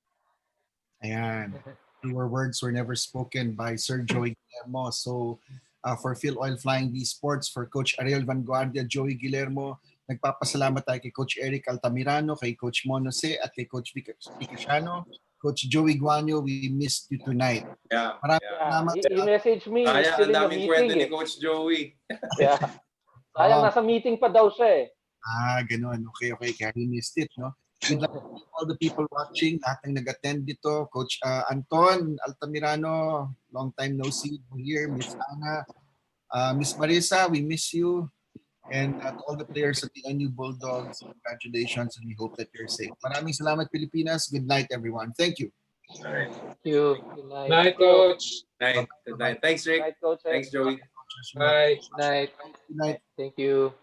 Ayan. Your words were never spoken by Sir Joey Guillermo. So, for Phil Oil Flying V Sports, for Coach Ariel Vanguardia, Joey Guillermo, nagpapasalamat tayo kay Coach Eric Altamirano, kay Coach Monose, at kay Coach Vicasiano. Coach Joey Guanyo, we missed you tonight. Yeah. Maraming Yeah, salamat. he messaged me. He's Kaya still ang in the daming kwento meeting. ni Coach Joey. Yeah. Sayang, Oh. nasa meeting pa daw siya eh. Ganun. Okay. Kaya we missed it, no? We'd like to thank all the people watching, lahat ng nag-attend dito. Coach Anton Altamirano, long time no see here. Miss Ana, Miss Marisa, we miss you. And to all the players of the NU Bulldogs, congratulations and we hope that you're safe. Maraming salamat, Pilipinas. Good night, everyone. Thank you. All right. Thank you. Good night. Night, coach. Night. Good night. Thanks, Rick. Right, coach? Thanks, Joey. Bye. Night. Good night. Thank you.